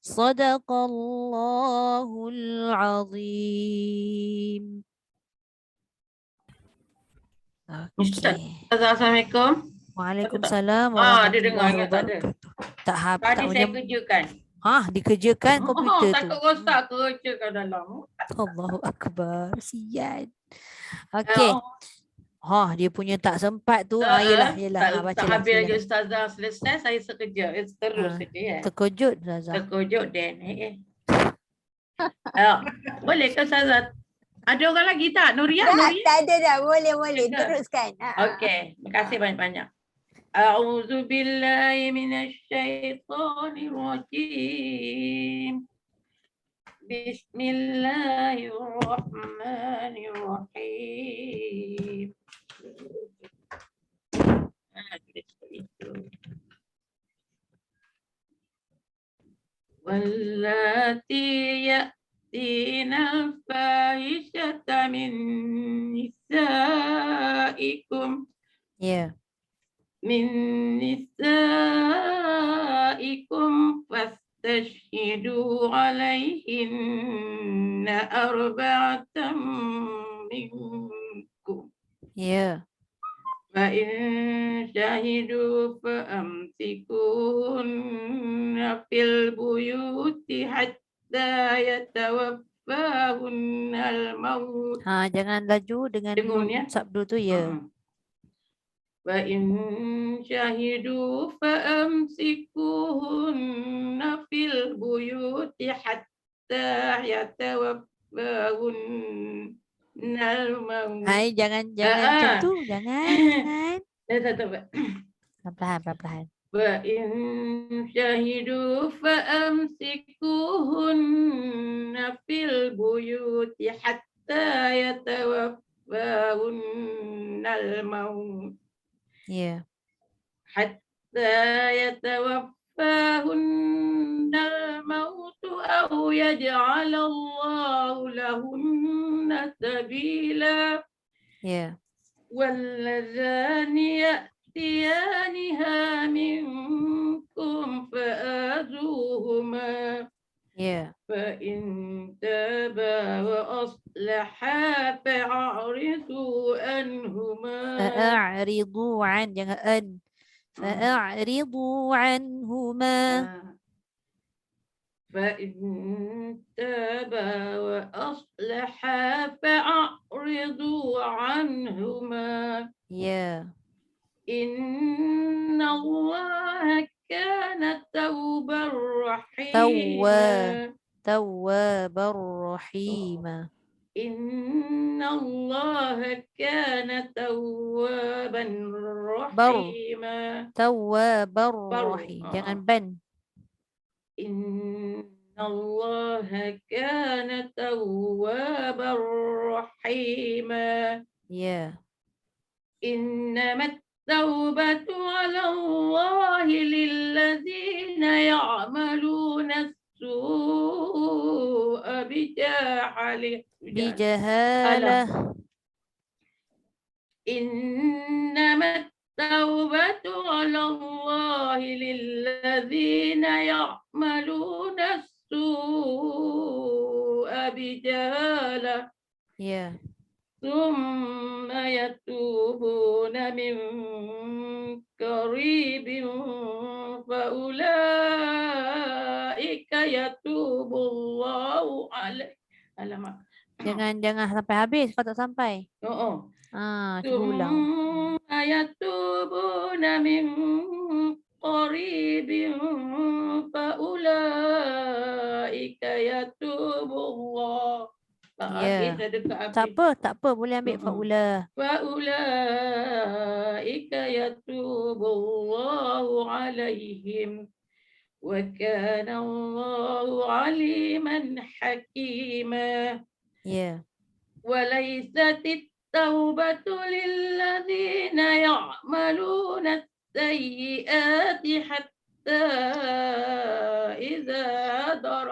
صدق الله العظيم. Ustaz, Okay. Assalamualaikum. Waalaikumsalam Dia dengar warahmatullahi ingat tak ada. wabarakatuh. Tak Tadi saya punya. kerjakan. Dikerjakan komputer tu. Takut rosak kerjakan dalam. Allahu Akbar. Sian. Okey. Dia punya tak sempat tu. Yelah. Tak Bacalah. habis lagi silakan. Ustazah selesai, saya sekerja. Terus saja ya. Terkejut Zaza. Terkejut Dan. Boleh ke Ustazah? Ada orang lagi tak? Nuria? Tak ada dah. Boleh. Teruskan. Okey. Terima kasih banyak-banyak. A'udzu billahi minasyaitonir rajim. Bismillahirrahmanirrahim. Wallati ya'tina al-fahishata min nisaikum. Min nisaikum fastashhidu alaihinna arba'atan minkum. فإن شهدوا فأمسكوهن في البيوت حتى يتوفاهن الموت. Jangan laju dengan sabdu tu ya. فإن شهدوا فأمسكوهن في البيوت حتى يتوفاهن الموت. Jangan macam tu. Jangan. Perlahan. وإن شهدوا فأمسكوهن في البيوت حتى يتوفاهن الموت. حتى يتوفاهن الموت أو يجعل الله لهن سبيلا. واللذان يأتيانها منكم فآذوهما. فإن تابا وأصلحا فأعرضوا عنهما. فأعرضوا عنهما. فإن تابا وأصلحا فأعرضوا عنهما. إن الله كان توابا رحيما. إن الله كان توابا رحيما. Jangan ban. إن الله كان توابا رحيما. إنما التوبة على الله للذين يعملون السوء Bijahalah. إنما التوبة على الله للذين يعملون السوء بجهالة Ya. ثم يتوبون من قريب فأولئك يتوب الله عليه. Alamak. Jangan sampai habis kau tak sampai. Oh. Cuba ulang. ثم يتوبون من قريب فأولئك يتوب الله. Ya. Kita dekat Tak habis. apa, boleh ambil faula. فأولئك يتوب الله عليهم وكان الله عليما حكيما. Ya. وليست التوبة للذين يعملون السيئات حتى إذا حضر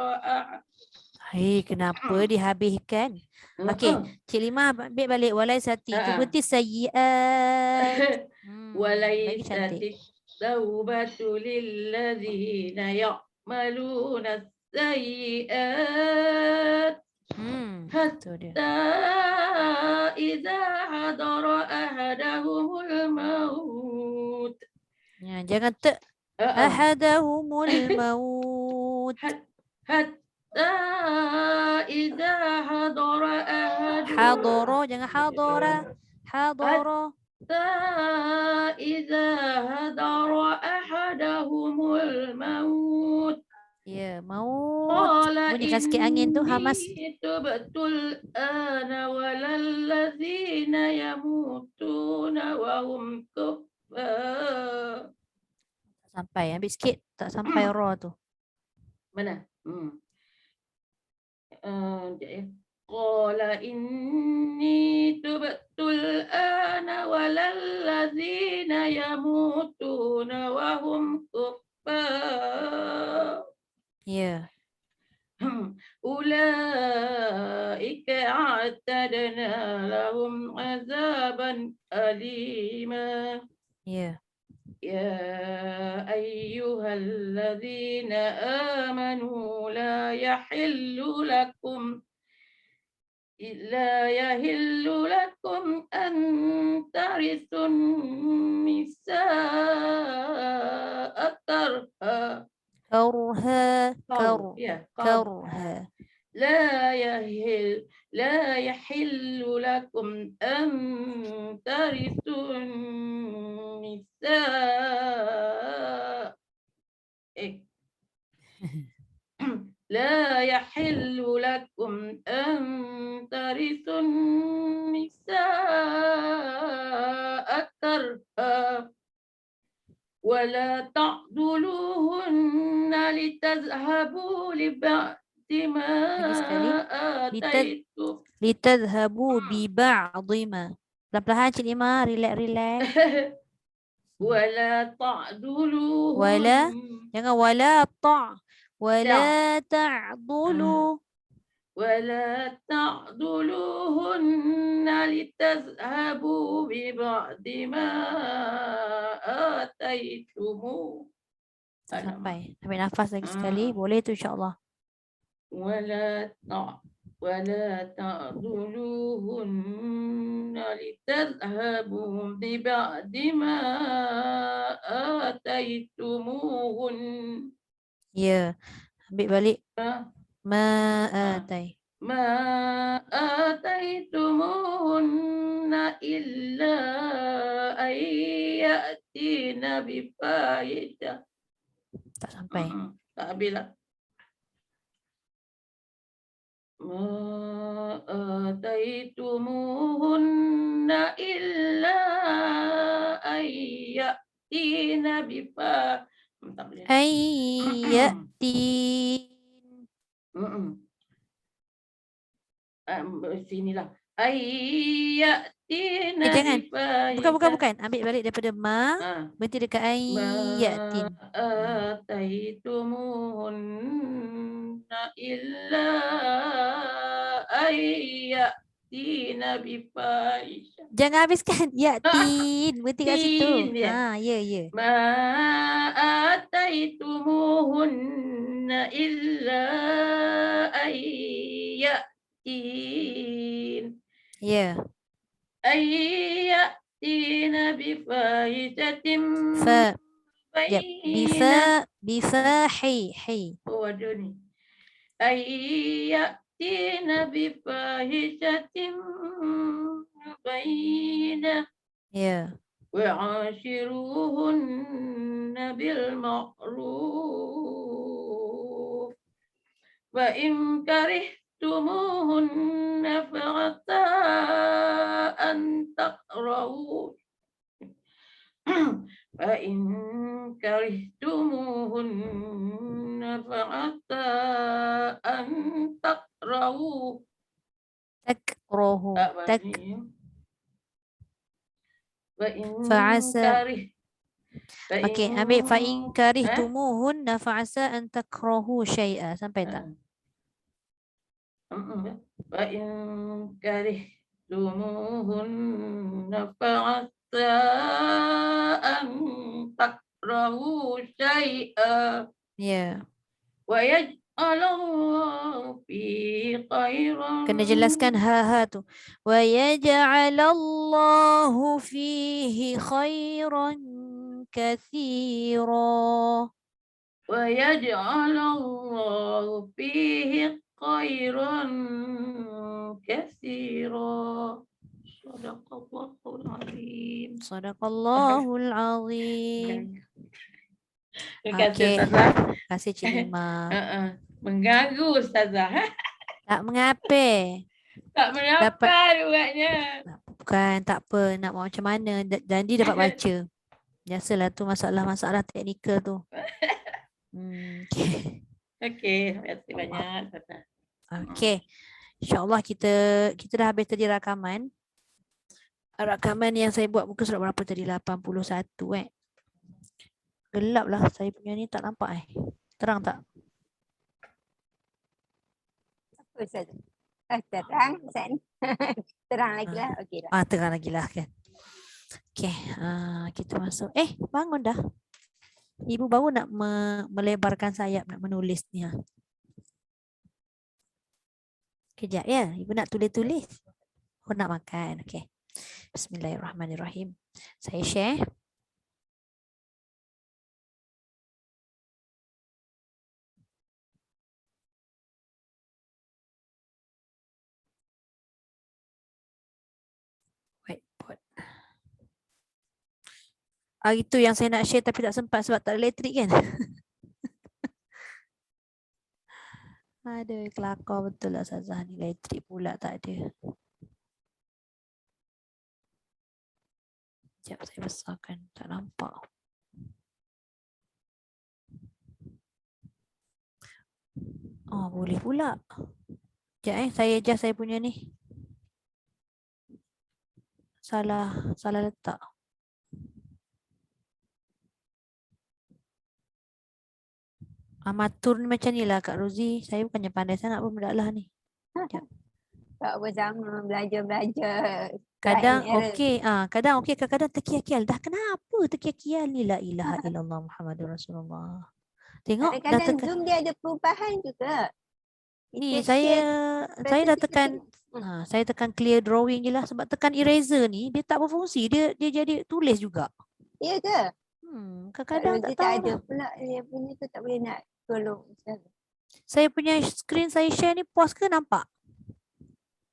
Kenapa dihabiskan? Okey, Cik Lima ambil balik walai sati. Tu berarti sayyiat. Lagi وليست cantik. التوبة للذين يعملون السيئات Itu dia. حتى إذا حضر أحدهم الموت. Ya, jangan ahadahumul maut. حتى إذا حضر أحدهم Hadara, jangan hadara. Hadara. حتى إذا حضر أحدهم الموت Ya, maut. قال Bunyikan sikit angin tu, hamas. إني تبت الآن ولا الذين يموتون وهم كفار. Sampai, ambil sikit. Tak sampai ra tu. Mana? Sekejap ya. قال إني تبت الآن ولا الذين يموتون وهم كفار. Ya. أولئك أعتدنا لهم عذابا أليما. Ya. يا أيها الذين آمنوا لا يحل لكم أن ترثوا النساء كرها. كرها. لا يحل لكم أن ترثوا النساء لا يحل لكم أن ترثوا النساء كرها ولا تعضلوهن لتذهبوا لبعض ما آتيتم. لتذهبوا ببعض ما. Pelan-pelan Cik Lima, relax. ولا تعضلوهن. Jangan ولا تعضلوا. ولا تعضلوهن لتذهبوا ببعض ما آتيتموه. Sampai. Ambil nafas lagi sekali. Boleh tu insyaAllah. ولا تعضلوهن لتذهبوا ببعض ما آتيتموهن. Ya. Ambil balik. ما آتيتموهن إلا أن يأتين بفاحشة. Tak sampai. Tak habis lah. ما آتيتموهن إلا أن يأتين بفاحشة. أن يأتين. Sinilah. ayyatina jangan. bifahishatin. Bukan. Ambil balik daripada ma. Berhenti dekat ayatin. Ataytumuhunna illa ayyatina bifahishatin. Jangan habiskan. Yatin. Berhenti kat situ. Tin dia. Ya. Ma ataitumuhunna illa ayyatin. Ya. Ayyatina bifahishatin Fa. Jap. bayyinah. Bifahi. Oh, ada ni. Ayyatina bifahishatin bayyinah. Ya. وعاشروهن بالمعروف وإن كرهتموهن فعسى أن تكرهوا فإن كرهتموهن فعسى أن تكرهوا Takrohu. Tak. Fa'asa. Okey, ambil fa'in karihtumuhunna fa'asa an takrahu syai'a. Sampai tak? فإن كرهتموهن فعسى أن تكرهوا شيئا Ya. ويجعل الله فيه خيرا. Kena jelaskan ha tu. Wa yaj'alallahu fihi khairan katsira. ويجعل الله فيه خيرا كثيرا. صدق الله العظيم. Sadaqallahul azim. Terima kasih Okey. Ustazah. Terima kasih Cik Lima. Mengganggu Ustazah. Tak mengapa. Tak mendapat buatnya. Bukan, tak apa. Nak buat macam mana. Janji dapat baca. Biasalah tu masalah-masalah teknikal tu. Okay. Okey, terima kasih banyak Ustazah. Okey. InsyaAllah kita dah habis tadi rakaman. Rakaman yang saya buat muka surat berapa tadi? 81 Gelap lah saya punya ni, tak nampak Terang tak? Apa Ustaz? Terang Ustaz ni. Terang lagi lah. Okey dah. Terang lagi lah kan. Okey, kita masuk. Bangun dah. Ibu baru nak melebarkan sayap, nak menulis ni. Kejap ya, ibu nak tulis-tulis. Oh, nak makan. Okey. Bismillahirrahmanirrahim. Saya share. Whiteboard. Itu yang saya nak share tapi tak sempat sebab tak ada elektrik kan. Aduh, kelakar betul lah Ustazah ni. Elektrik pula tak ada. Sekejap saya besarkan. Tak nampak. Oh, boleh pula. Sekejap saya adjust saya punya ni. Salah letak. Amatur ni macam ni lah Kak Rozi. Saya bukannya pandai sangat pun benda lah ni. Tak bersama belajar. Kadang okey, kadang okey, kadang terkial-kial. Dah kenapa terkial-kial ni? La ilaha illallah Muhammadur Rasulullah. Tengok dah Kadang-kadang tekan. Zoom dia ada perubahan juga. Ni saya dah tekan saya tekan clear drawing je lah sebab tekan eraser ni dia tak berfungsi. Dia jadi tulis juga. Ya ke? Kadang-kadang tak Dia tahu. tak ada Lah. pula dia punya tu, tak boleh nak tolong. Saya punya screen saya share ni puas ke nampak?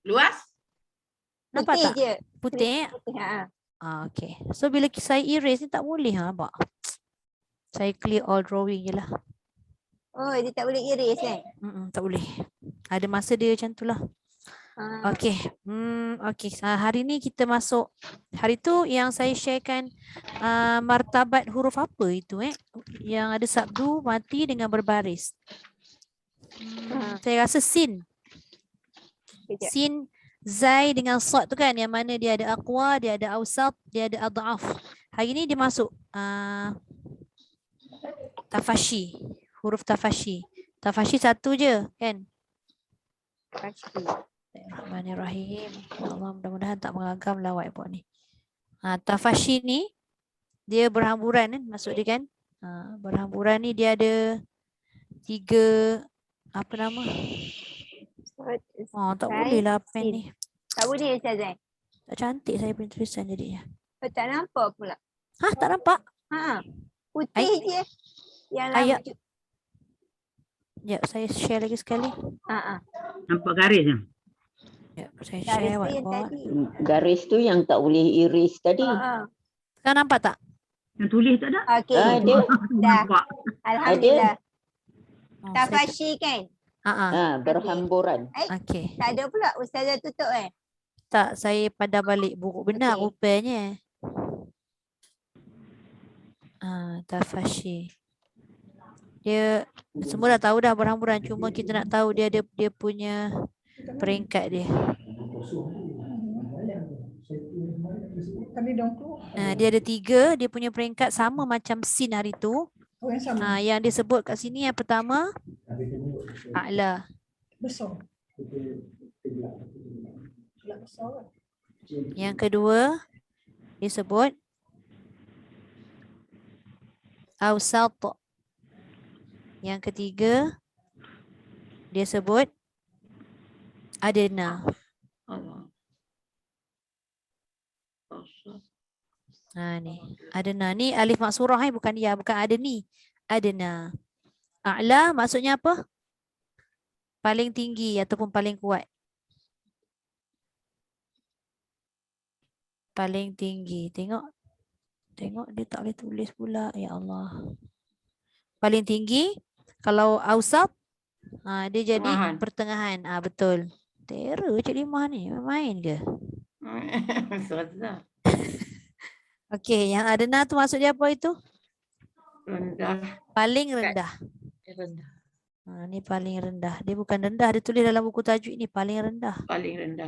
Luas? Nampak Putih tak? je. Putih. Putih, Okey. So bila saya erase ni tak boleh nampak. Saya clear all drawing je lah. Oh, dia tak boleh erase kan? Tak boleh. Ada masa dia macam tu lah. Okey. Okey. Hari ni kita masuk. Hari tu yang saya sharekan martabat huruf apa itu yang ada sabdu mati dengan berbaris. Saya rasa sin. Kejap. Sin Zai dengan Sad tu kan, yang mana dia ada aqwa, dia ada awsat, dia ada adhaf. Hari ni dia masuk tafashi, huruf tafashi. Tafashi satu je kan. Bismillahirrahmanirrahim. Ya Allah, mudah-mudahan tak mengagam lawak buat ni. Tafashi ni dia berhamburan kan, maksud dia kan. Berhamburan ni dia ada 3 apa nama? Tak boleh lah pen ni. Tak boleh Ustazah. Tak cantik saya punya tulisan jadinya. Tak nampak pula. Tak nampak? Putih je. Yang Ayat. lama. Sekejap, saya share lagi sekali. Nampak garis je. Sekejap, saya Garis share tu whiteboard. yang tadi. Garis tu yang tak boleh iris tadi. Sekarang nampak tak? Yang tulis tak ada? Okey. Ada. Dah. Nampak. Alhamdulillah. Saya Tafashi kan? Berhamburan. Okey. Tak ada pula Ustazah tutup kan? Tak, saya pandang balik buku benar Okey. rupanya. Tafashi. Dia semua dah tahu dah berhamburan, cuma kita nak tahu dia ada dia punya peringkat dia. Tadi dong keluar. Dia ada 3, dia punya peringkat sama macam sin hari tu. Oh, yang sama. Yang dia sebut kat sini yang pertama a'la. Besar. Gelap besar kan? Yang kedua dia sebut awsat. Yang ketiga dia sebut adna. Allah. Ni adna ni alif maksurah bukan dia, bukan adni. Adna. A'la maksudnya apa? Paling tinggi ataupun paling kuat. Paling tinggi. Tengok dia tak boleh tulis pula. Ya Allah. Paling tinggi. Kalau awsat, dia jadi pertengahan. Betul. Terror Cik Limah ni. Main ke? Okey, yang adna tu maksud dia apa itu? Rendah. Paling rendah. Rendah. Ni paling rendah. Dia bukan rendah, dia tulis dalam buku tajwid ni paling rendah. Paling rendah.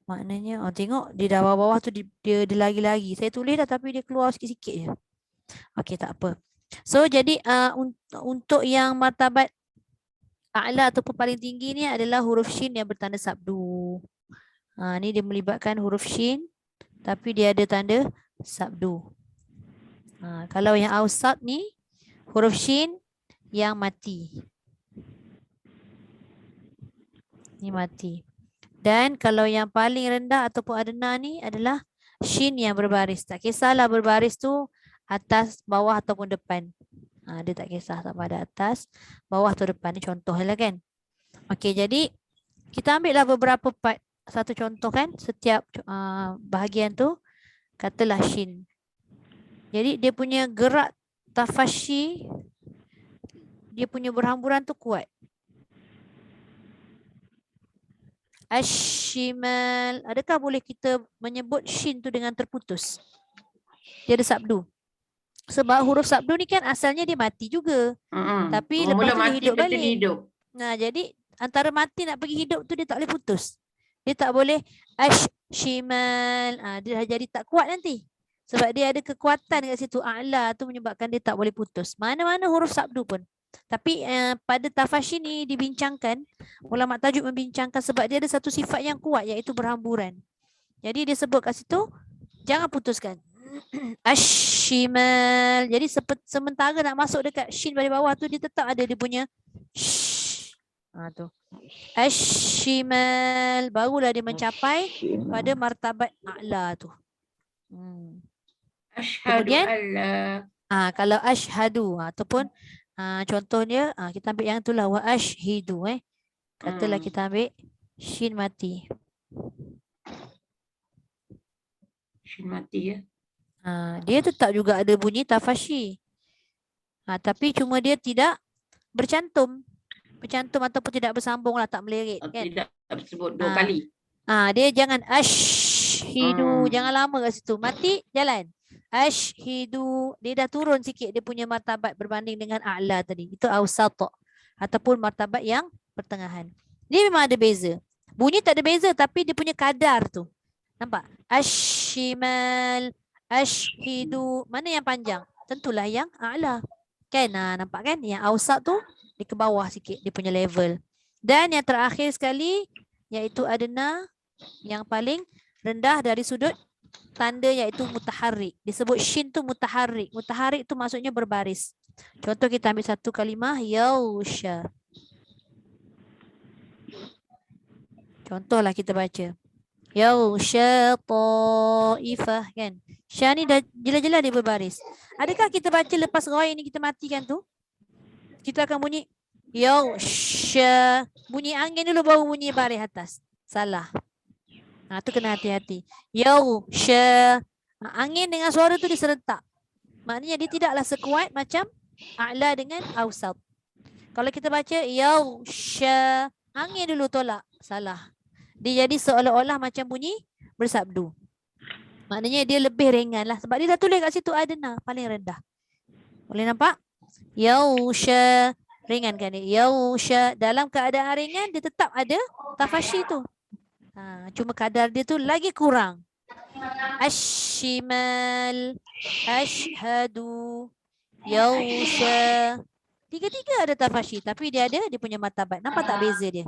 Maknanya, tengok di bawah-bawah tu dia lagi-lagi. Saya tulis dah tapi dia keluar sikit-sikit je. Okey, tak apa. So, jadi untuk yang martabat a'la ataupun paling tinggi ni adalah huruf shin yang bertanda sabdu. Ni dia melibatkan huruf shin tapi dia ada tanda sabdu. Kalau yang awsat ni huruf shin yang mati. Ni mati. Dan kalau yang paling rendah ataupun adna ni adalah shin yang berbaris. Tak kisahlah berbaris tu atas, bawah ataupun depan. Dia tak kisah tak pada atas, bawah atau depan. Ni contohlah kan. Okey, jadi kita ambil lah beberapa part. Satu contoh kan, setiap bahagian tu katalah shin. Jadi dia punya gerak tafashi, dia punya berhamburan tu kuat. Ashimal. Adakah boleh kita menyebut shin tu dengan terputus? Dia ada sabdu. Sebab huruf sabdu ni kan asalnya dia mati juga. Tapi lepas tu dia hidup balik. Jadi antara mati nak pergi hidup tu dia tak boleh putus. Dia tak boleh ashimal. Dia jadi tak kuat nanti. Sebab dia ada kekuatan kat situ. A'la tu menyebabkan dia tak boleh putus. Mana-mana huruf sabdu pun. Tapi pada tafashi ni dibincangkan, ulama tajuk membincangkan sebab dia ada satu sifat yang kuat iaitu berhamburan. Jadi dia sebut kat situ, jangan putuskan. Ashimal. Jadi sementara nak masuk dekat shin pada bawah tu dia tetap ada dia punya shh. Tu. Ashimal. Barulah dia mencapai pada martabat a'la tu. Kemudian kalau ashhadu ataupun contohnya kita ambil yang itulah wa ashhidu katalah kita ambil shin mati. Shin mati ya. Dia tetap juga ada bunyi tafashi. Tapi cuma dia tidak bercantum. Bercantum ataupun tidak bersambung lah, tak melirik kan. Tidak tersebut 2 kali. Dia jangan ashhidu, jangan lama kat situ. Mati jalan. Ashhidu, dia dah turun sikit dia punya martabat berbanding dengan a'la tadi. Itu awsat ataupun martabat yang pertengahan. Dia memang ada beza. Bunyi tak ada beza tapi dia punya kadar tu. Nampak? Ashimal, ashhidu. Mana yang panjang? Tentulah yang a'la. Kan? Nampak kan? Yang awsat tu dia ke bawah sikit dia punya level. Dan yang terakhir sekali iaitu adna yang paling rendah dari sudut tanda iaitu mutaharrik. Disebut shin tu mutaharrik. Mutaharrik tu maksudnya berbaris. Contoh kita ambil satu kalimah yausha. Contohlah kita baca. Yausha ta'ifah kan. Sya ni dah jelas-jelas dia berbaris. Adakah kita baca lepas ghain ni kita matikan tu? Kita akan bunyi yausha. Bunyi angin dulu baru bunyi baris atas. Salah. Tu kena hati-hati. Yausha. Angin dengan suara tu diserentak. Maknanya dia tidaklah sekuat macam a'la dengan awsat. Kalau kita baca yausha, angin dulu tolak. Salah. Dia jadi seolah-olah macam bunyi bersabdu. Maknanya dia lebih ringan lah. Sebab dia dah tulis kat situ adna, paling rendah. Boleh nampak? Yausha. Ringan kan dia? Yausha. Dalam keadaan ringan, dia tetap ada tafashi tu. Cuma kadar dia tu lagi kurang. Ashimal. Ashhadu. Yausha. Tiga-tiga ada tafashi. Tapi dia ada dia punya matabat. Nampak tak beza dia?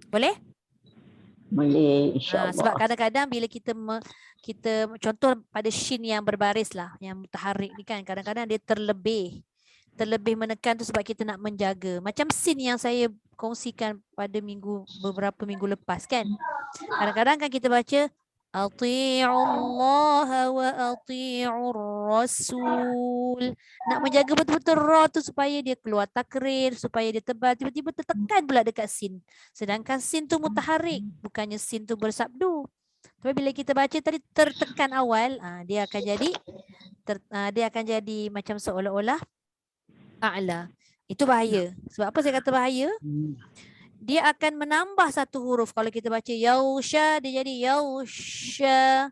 Boleh? Boleh, insya-Allah. Sebab kadang-kadang bila kita contoh pada shin yang berbaris lah, yang mutaharrik ni kan, kadang-kadang dia terlebih menekan tu sebab kita nak menjaga. Macam sin yang saya kongsikan pada beberapa minggu lepas kan. Kadang-kadang kan kita baca Ati'ullaha wa ati'ur rasul. Nak menjaga betul-betul ra tu supaya dia keluar takrir, supaya dia tebal. Tiba-tiba tertekan pula dekat sin. Sedangkan sin tu mutaharrik, bukannya sin tu bersabdu. Tapi bila kita baca tadi tertekan awal, dia akan jadi macam seolah-olah a'la. Itu bahaya. Sebab apa saya kata bahaya? Dia akan menambah satu huruf. Kalau kita baca yausha, dia jadi yausha.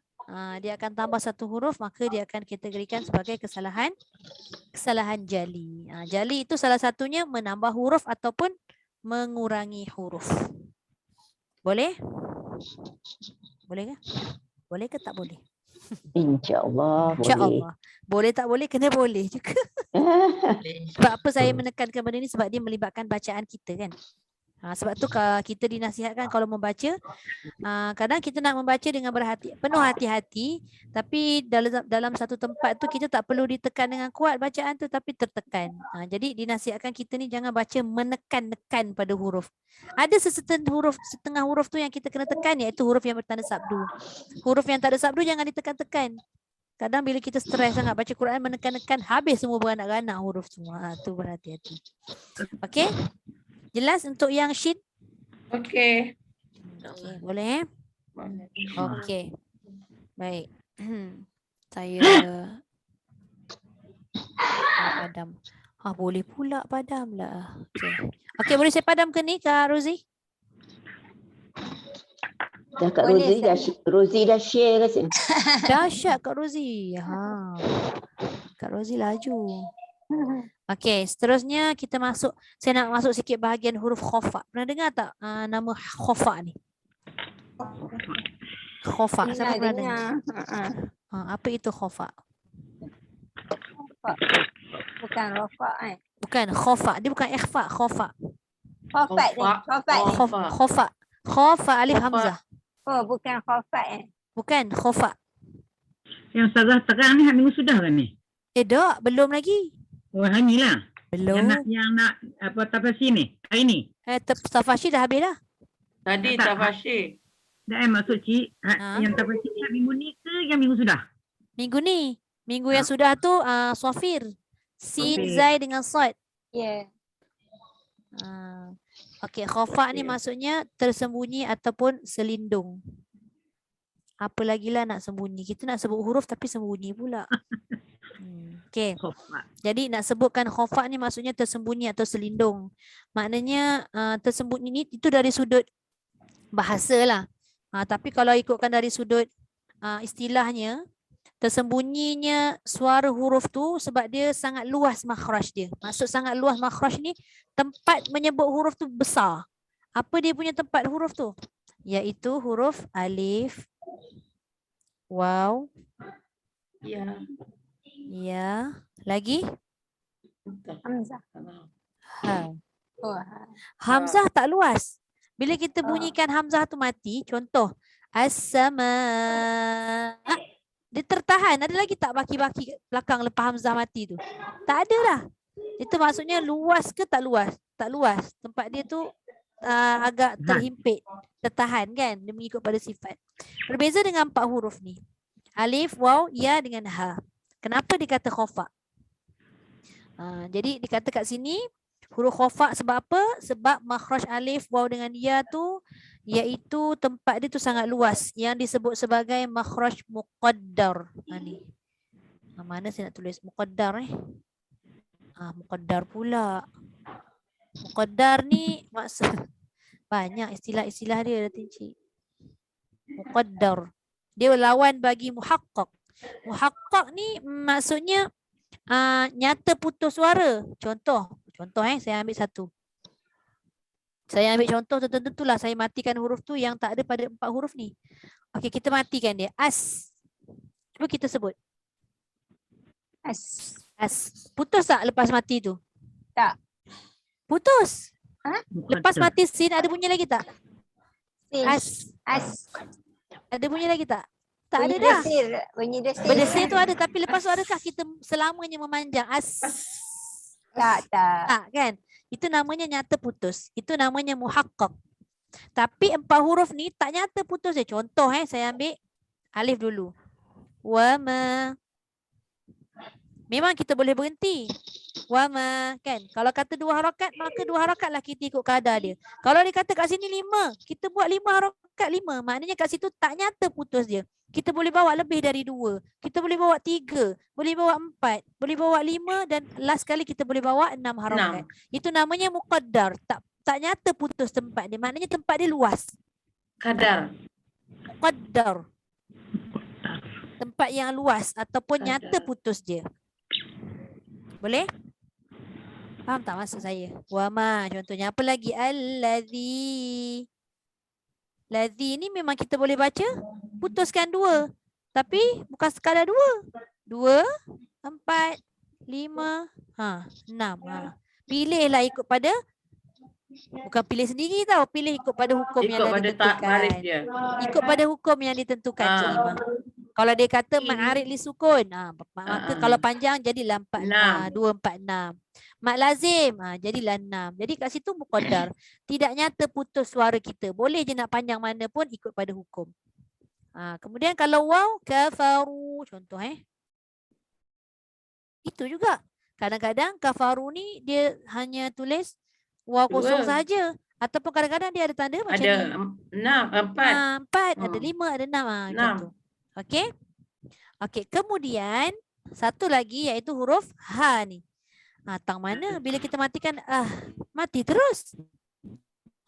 Dia akan tambah satu huruf, maka dia akan kategorikan sebagai kesalahan jali. Jali itu salah satunya menambah huruf ataupun mengurangi huruf. Boleh? Boleh ke? Boleh ke tak boleh? InsyaAllah boleh. InsyaAllah. Boleh tak boleh, kena boleh juga. Sebab apa saya menekankan benda ni? Sebab dia melibatkan bacaan kita kan. Sebab tu kita dinasihatkan kalau membaca, kadang kita nak membaca dengan penuh hati-hati, tapi dalam satu tempat tu kita tak perlu ditekan dengan kuat bacaan tu, tapi tertekan. Jadi dinasihatkan kita ni jangan baca menekan-nekan pada huruf. Ada setengah huruf tu yang kita kena tekan, iaitu huruf yang bertanda sabdu. Huruf yang tak ada sabdu jangan ditekan-tekan. Kadang bila kita stres sangat baca Quran, menekan-nekan, habis semua beranak-anak huruf semua. Tu berhati-hati. Okey? Jelas untuk yang shin? Okey. Boleh? Boleh. Okey. Baik. Saya padam. Boleh pula padam lah. Okey, boleh saya padam ke ni Kak Rozi? Dah Kak Boleh, Rozi dah share ke sini? Dahsyat Kak Rozi. Kak Rozi laju. Okey, seterusnya kita saya nak masuk sikit bahagian huruf khofa. Pernah dengar tak nama khofa ni? Khofa, siapa pernah dengar? Apa itu khofa? Bukan rofa Bukan, khofa. Dia bukan ikhfa, khofa. Khofat ni. Khofat. Khofa. Khofa alif hamzah. Oh, bukan khofat Bukan, khofa. Yang Ustazah terang ni minggu sudah kan ni? Tak, belum lagi. Oh, hari ni lah. Belum. Yang nak apa tafsir ni? Hari ni? Tafashi dah habis dah. Tadi Tak. tafasyir. Dah maksud cik, yang tafsir minggu ni ke yang minggu sudah? Minggu ni. Minggu yang sudah tu Safir. Sin, Safir. Zai dengan Sad. Ya. Okey, khofa ni maksudnya tersembunyi ataupun selindung. Apa lagi lah nak sembunyi. Kita nak sebut huruf tapi sembunyi pula. Okey. Jadi nak sebutkan khofa ni maksudnya tersembunyi atau selindung. Maknanya tersembunyi ni itu dari sudut bahasa lah. Tapi kalau ikutkan dari sudut istilahnya, tersembunyinya suara huruf tu sebab dia sangat luas makhraj dia. Maksud sangat luas makhraj ni, tempat menyebut huruf tu besar. Apa dia punya tempat huruf tu? Iaitu huruf alif, waw, Ya. ya, lagi Betul. Hamzah. ha. Oh, Hamzah tak luas. Bila kita bunyikan hamzah tu mati, contoh as-sama, dia tertahan. Ada lagi tak baki-baki belakang lepas hamzah mati tu? Tak ada lah. Itu maksudnya luas ke tak luas? Tak luas. Tempat dia tu agak terhimpit, tertahan kan? Dia mengikut pada sifat. Berbeza dengan 4 huruf ni. Alif, waw, ya dengan ha. Kenapa dikata khofa? Jadi dikata kat sini huruf khofa sebab apa? Sebab makhraj alif, waw dengan ya tu iaitu tempat dia tu sangat luas yang disebut sebagai makhraj muqaddar. Ni. Mana saya nak tulis muqaddar muqaddar pula. Muqaddar ni maksud banyak istilah-istilah dia Datin Cik. Muqaddar. Dia lawan bagi muhaqqaq. Muhaqqaq ni maksudnya nyata putus suara. Contoh saya ambil satu. Saya ambil contoh tertentulah saya matikan huruf tu yang tak ada pada 4 huruf ni. Okey, kita matikan dia. As. Cuba kita sebut. as. As. Putus tak lepas mati tu? Tak. Putus. Lepas Muqaddar. mati sin ada bunyi lagi tak? Sin. As. As. Ada bunyi lagi tak? Tak ada Bunyi dah. desir. Bunyi desir. Berdesir tu ada tapi lepas tu adakah kita selamanya memanjang? As. Tak. Tak kan? Itu namanya nyata putus. Itu namanya muhaqqaq. Tapi 4 huruf ni tak nyata putus je. Contoh saya ambil alif dulu. Wa ma. Memang kita boleh berhenti. Wa ma kan. Kalau kata 2 harakat maka 2 harakat lah kita ikut kadar dia. Kalau dia kata kat sini 5, kita buat 5 harakat 5. Maknanya kat situ tak nyata putus dia. Kita boleh bawa lebih dari 2. Kita boleh bawa 3, boleh bawa 4, boleh bawa 5 dan last kali kita boleh bawa 6 harakat. Itu namanya muqaddar. Tak nyata putus tempat dia. Maknanya tempat dia luas. Kadar. Muqaddar. Tempat yang luas ataupun nyata Kadar. putus dia. Boleh? Faham tak maksud saya? Wa ma contohnya. Apa lagi? Allazi. Lazi ni memang kita boleh baca putuskan 2. Tapi bukan sekadar 2. 2, 4, 5, 6. Pilihlah ikut pada, bukan pilih sendiri tau. Pilih ikut pada hukum yang Ikut dah pada ditentukan. tarif dia. Ikut pada hukum yang ditentukan Cik Lima. Kalau dia kata ma'arid li sukun, maka kalau panjang jadilah 2, 4, 6. Mak lazim, jadilah 6. Jadi kat situ muqaddar. Tidak nyata putus suara kita. Boleh je nak panjang mana pun ikut pada hukum. Kemudian kalau waw, kafaru. Contoh itu juga. Kadang-kadang kafaru ni dia hanya tulis waw kosong 2. saja. Ataupun kadang-kadang dia ada tanda macam Ada ni. 6, 4. 4, ada 5, ada 6. Macam tu. Okey. Okey, kemudian satu lagi iaitu huruf ha ni. Tang mana bila kita matikan mati terus.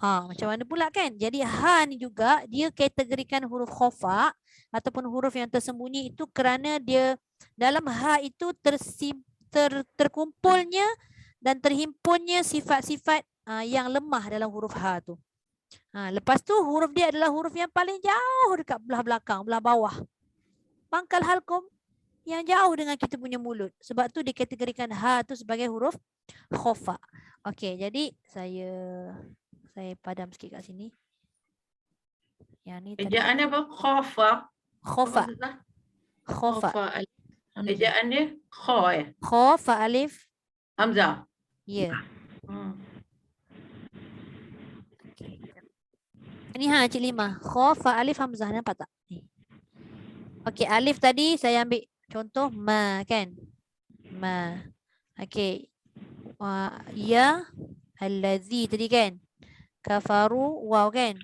Macam mana pula kan? Jadi ha ni juga dia kategorikan huruf khofa ataupun huruf yang tersembunyi itu kerana dia dalam ha itu terkumpulnya dan terhimpunnya sifat-sifat yang lemah dalam huruf ha tu. Lepas tu huruf dia adalah huruf yang paling jauh dekat belah belakang, belah bawah. Pangkal halkum yang jauh dengan kita punya mulut. Sebab tu dikategorikan ha tu sebagai huruf khofa. Okey, jadi saya padam sikit kat sini. Yang ni tadi. Ejaan dia apa? Khofa. Khofa. Khofa. Ejaan dia kho Khofa alif. Hamzah. Ya. Ini Cik Lima. Khofa alif hamzah, nampak tak? Ni. Okey, alif tadi saya ambil contoh ma kan? Ma. Okey. Ya allazi tadi kan? Kafaru waw kan?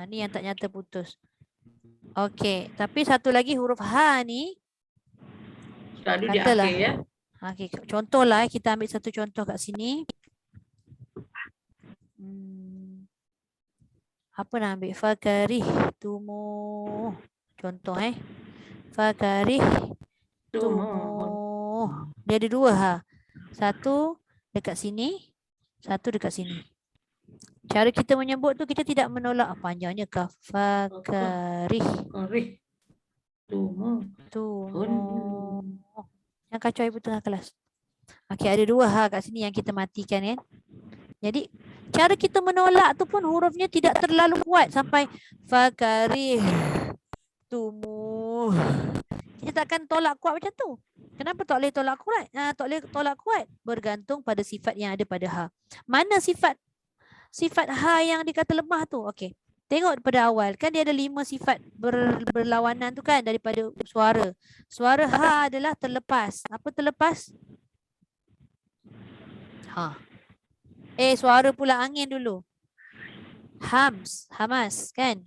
Ni yang tak nyata putus. Okey, tapi satu lagi huruf ha ni selalu di katalah. akhir ya. Okey, contohlah kita ambil satu contoh kat sini. Apa nak ambil? Fakarih tumu. Contoh Fakarih tumu. Dia ada 2 ha. Satu dekat sini, satu dekat sini. Cara kita menyebut tu kita tidak menolak panjangnya kah. Fakarih. Korih. Tumu. Tumu. Yang kacau ibu tengah kelas. Okey, ada dua hal kat sini yang kita matikan kan. Jadi cara kita menolak tu pun hurufnya tidak terlalu kuat sampai fakarih tumu. Kita takkan tolak kuat macam tu. Kenapa tak boleh tolak kuat? Tak boleh tolak kuat. Bergantung pada sifat yang ada pada ha. Mana sifat ha yang dikata lemah tu? Okey. Tengok pada awal. Kan dia ada 5 sifat berlawanan tu kan daripada suara. Suara ha adalah terlepas. Apa terlepas? Ha. Suara pula angin dulu. Hamas kan?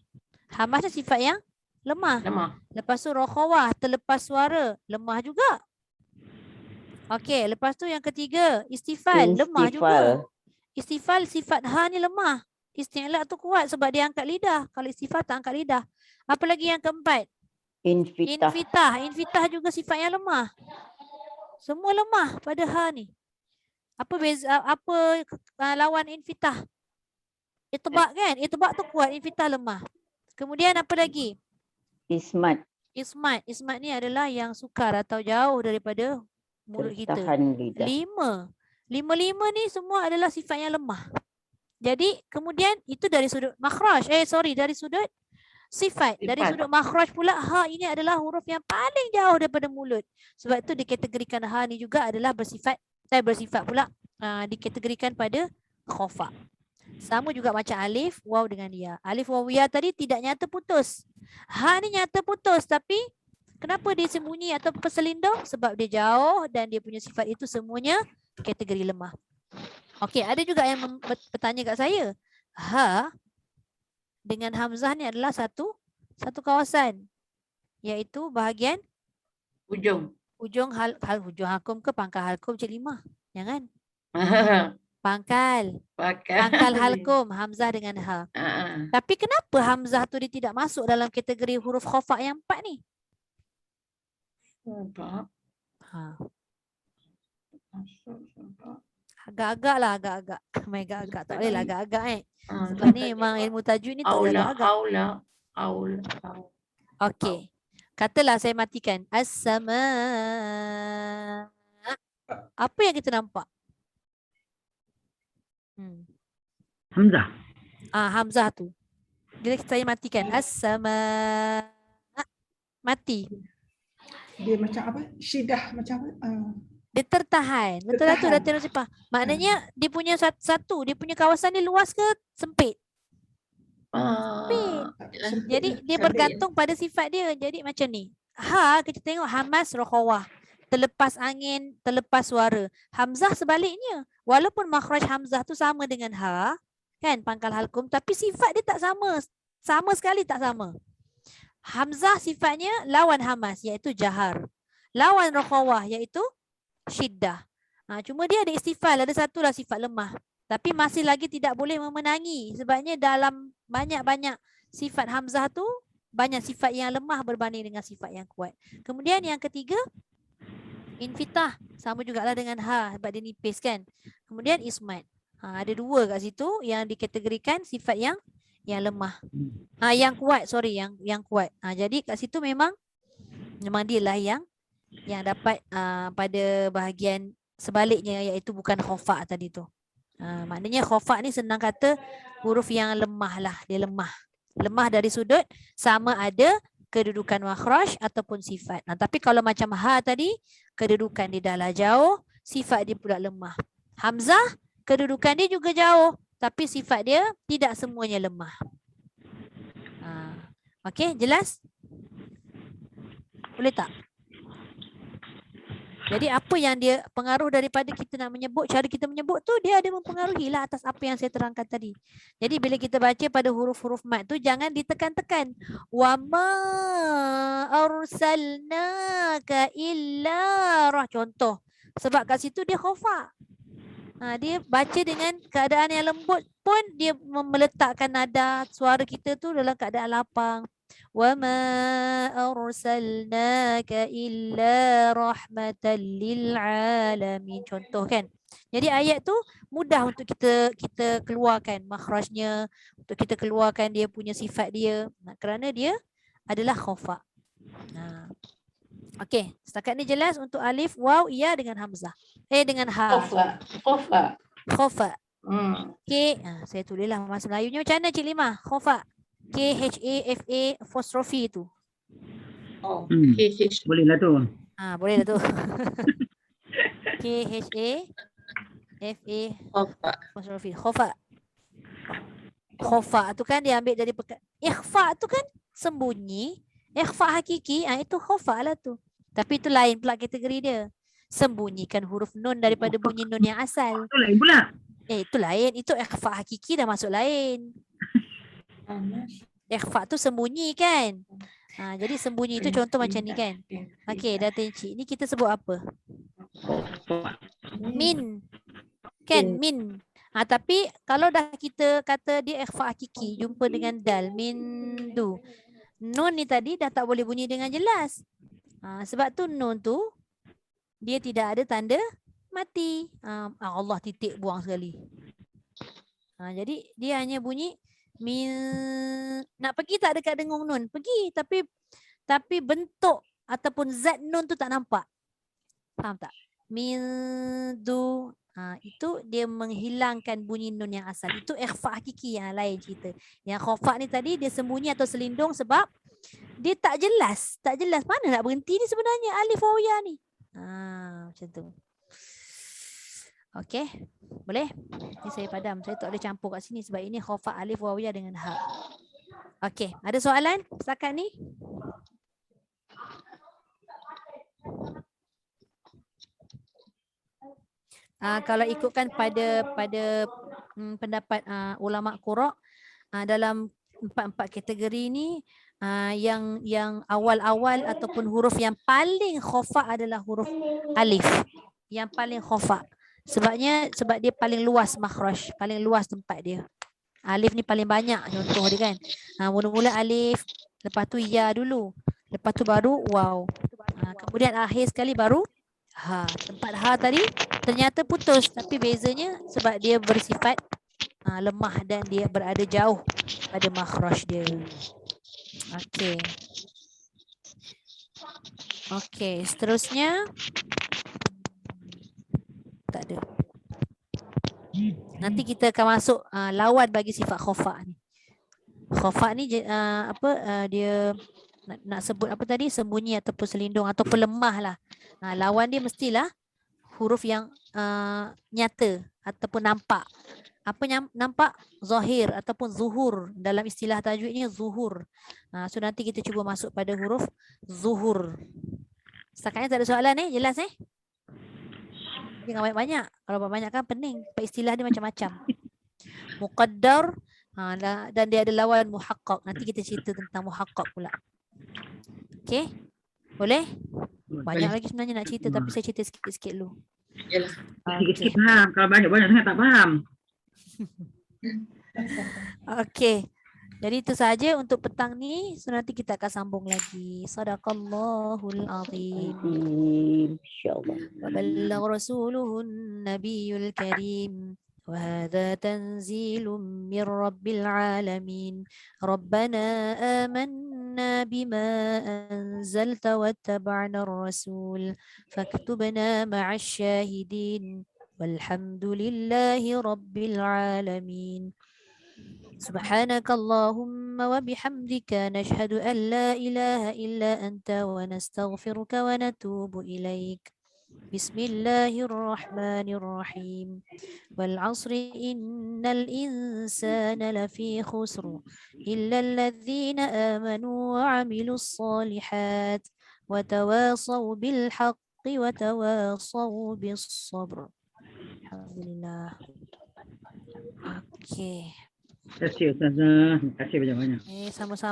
Hamas tu sifat yang lemah. Lemah. Lepas tu rokhawah, terlepas suara, lemah juga. Okey, lepas tu yang ketiga, istifal, lemah juga. Istifal sifat ha ni lemah. Isti'la tu kuat sebab dia angkat lidah. Kalau istifal tak angkat lidah. Apa lagi yang keempat? Infitah. Infitah juga sifat yang lemah. Semua lemah pada ha ni. Apa beza, apa lawan infitah? Itbaq kan? Itbaq tu kuat, infitah lemah. Kemudian apa lagi? Ismat. Ismat ni adalah yang sukar atau jauh daripada mulut kita. Tertahan lidah. 5 ni semua adalah sifat yang lemah. Jadi kemudian itu dari sudut makhraj. Dari sudut sifat. Dari sudut makhraj pula ha ini adalah huruf yang paling jauh daripada mulut. Sebab itu dikategorikan ha ni juga adalah bersifat pula dikategorikan pada khafa. Sama juga macam alif, waw dengan ya. Alif, waw, ya tadi tidak nyata putus. Ha ni nyata putus tapi kenapa dia sembunyi atau terselindung? Sebab dia jauh dan dia punya sifat itu semuanya kategori lemah. Okey, ada juga yang bertanya kat saya. Ha dengan hamzah ni adalah satu kawasan. Iaitu bahagian Ujung. ujung hujung halkum ke pangkal halkum cik Lima? Jangan. Pangkal halkum hamzah dengan ha. Tapi kenapa hamzah tu dia tidak masuk dalam kategori huruf khafa yang 4 ni? Ha. Agak-agak lah, agak-agak. Agak-agak. Tak boleh lah agak-agak Sebab ni memang ilmu tajwid ni tak boleh agak. Aula. Okey. Katalah saya matikan. As-sama. Apa yang kita nampak? Hamzah. Hamzah tu. Bila saya matikan. As-sama. Mati. Dia macam apa? Syidah macam apa? Dia tertahan. Betul lah tu dah terus sepah. Maknanya dia punya satu, dia punya kawasan ni luas ke sempit? Sempit. Jadi dia bergantung pada sifat dia. Jadi macam ni. Ha, kita tengok hamas rokhawah. Terlepas angin, terlepas suara. Hamzah sebaliknya. Walaupun makhraj hamzah tu sama dengan ha, kan pangkal halkum, tapi sifat dia tak sama. Sama sekali tak sama. Hamzah sifatnya lawan hamas iaitu jahar. Lawan rokhawah iaitu syiddah. Cuma dia ada istifal, ada satulah sifat lemah. Tapi masih lagi tidak boleh memenangi. Sebabnya dalam banyak-banyak sifat hamzah tu, banyak sifat yang lemah berbanding dengan sifat yang kuat. Kemudian yang ketiga, infitah. Sama jugalah dengan ha, sebab dia nipis kan. Kemudian ismat. Ada dua kat situ yang dikategorikan sifat yang lemah. Yang kuat, yang kuat. Jadi kat situ memang dia lah yang dapat pada bahagian sebaliknya iaitu bukan khafa tadi tu. Maknanya khafa ni senang kata huruf yang lemah lah. Dia lemah. Lemah dari sudut sama ada kedudukan makhraj ataupun sifat. Tapi kalau macam ha tadi, kedudukan dia dah lah jauh, sifat dia pula lemah. Hamzah, kedudukan dia juga jauh, tapi sifat dia tidak semuanya lemah. Okey, jelas? Boleh tak? Jadi apa yang dia pengaruh daripada kita nak menyebut, cara kita menyebut tu dia ada mempengaruhi lah atas apa yang saya terangkan tadi. Jadi bila kita baca pada huruf-huruf mat tu jangan ditekan-tekan. Wa ma arsalnaka illa rah, contoh. Sebab kat situ dia khafa. Dia baca dengan keadaan yang lembut pun dia meletakkan nada suara kita tu dalam keadaan lapang. وَمَا أَرْسَلْنَاكَ إِلَّا رَحْمَةً لِلْعَالَمِينَ. Contoh kan. Jadi ayat tu mudah untuk kita keluarkan makhrajnya, untuk kita keluarkan dia punya sifat dia, kerana dia adalah khafa. Okey, setakat ni jelas untuk alif, waw, ya dengan hamzah. Dengan ha. Khofa. Khafa. Hmm. Saya tulislah bahasa Melayunya macam mana Cik Limah? Khafa. Khafa apostrophe tu. Oh. Hmm. KH. Boleh lah tu. Boleh lah tu. Khafa Khofa. apostrophe. Khafa. Khafa tu kan dia ambil dari ikhfa tu kan sembunyi. Ikhfa hakiki, itu khafa lah tu. Tapi itu lain pula kategori dia. Sembunyikan huruf nun daripada bunyi nun yang asal. Itu lain pula. Itu lain. Itu ikhfa hakiki dah masuk lain. Ikhfa tu sembunyi kan. Jadi sembunyi itu contoh macam ni kan. Okey, Datin Cik. Ni kita sebut apa? Min. Kan, min. Tapi kalau dah kita kata dia ikhfa hakiki, jumpa dengan dal, min du. Nun ni tadi dah tak boleh bunyi dengan jelas. Sebab tu nun tu dia tidak ada tanda mati. Allah titik buang sekali. Jadi dia hanya bunyi min. Nak pergi tak dekat dengung nun? Pergi, tapi bentuk ataupun zat nun tu tak nampak. Faham tak? Min du. Itu dia menghilangkan bunyi nun yang asal. Itu ikhfa hakiki yang lain cerita. Yang khafa ni tadi dia sembunyi atau selindung sebab dia tak jelas. Tak jelas mana nak berhenti ni sebenarnya alif waw ya ni. Macam tu. Okey. Boleh? Ni saya padam. Saya tak boleh campur kat sini sebab ini khafa alif waw ya dengan ha. Okey. Ada soalan setakat ni? Kalau ikutkan pada pendapat ulama qura, dalam empat kategori ni yang awal-awal ataupun huruf yang paling khafa adalah huruf alif. Yang paling khafa. Sebab dia paling luas makhraj, paling luas tempat dia. Alif ni paling banyak contoh dia kan. Mula-mula alif, lepas tu ya dulu, lepas tu baru waw. Kemudian akhir sekali baru ha. Tempat ha tadi ternyata putus, tapi bezanya sebab dia bersifat lemah dan dia berada jauh pada makhraj dia. Okey, seterusnya tak ada. Nanti kita akan masuk lawan bagi sifat khafa ni. Khafa ni dia nak sebut apa tadi, sembunyi ataupun selindung ataupun lemah lah. Lawan dia mestilah huruf yang nyata ataupun nampak. Apa yang nampak? Zahir ataupun zuhur. Dalam istilah tajwidnya zuhur. So nanti kita cuba masuk pada huruf zuhur. Setakatnya tak ada soalan jelas Jangan banyak-banyak. Kalau banyak kan pening. Istilah dia macam-macam. Muqaddar dan dia ada lawan muhaqqaq. Nanti kita cerita tentang muhaqqaq pula. Okey? Boleh? Banyak lagi sebenarnya nak cerita tapi saya cerita sikit-sikit dulu. Yalah. Sikit-sikit faham. Kalau banyak-banyak sangat tak faham. Okey. Jadi itu sahaja untuk petang ni. So nanti kita akan sambung lagi. Sadaqallahul azim. InsyaAllah. Wa ballagha rasuluhun nabiyul karim. وهذا تنزيل من رب العالمين ربنا آمنا بما أنزلت واتبعنا الرسول فاكتبنا مع الشاهدين والحمد لله رب العالمين سبحانك اللهم وبحمدك نشهد أن لا إله إلا أنت ونستغفرك ونتوب إليك بسم الله الرحمن الرحيم والعصر إن الإنسان لفي خسر إلا الذين آمنوا وعملوا الصالحات وتواصوا بالحق وتواصوا بالصبر. الحمد لله. Okey. Terima kasih Ustazah. Terima kasih banyak-banyak. Sama-sama.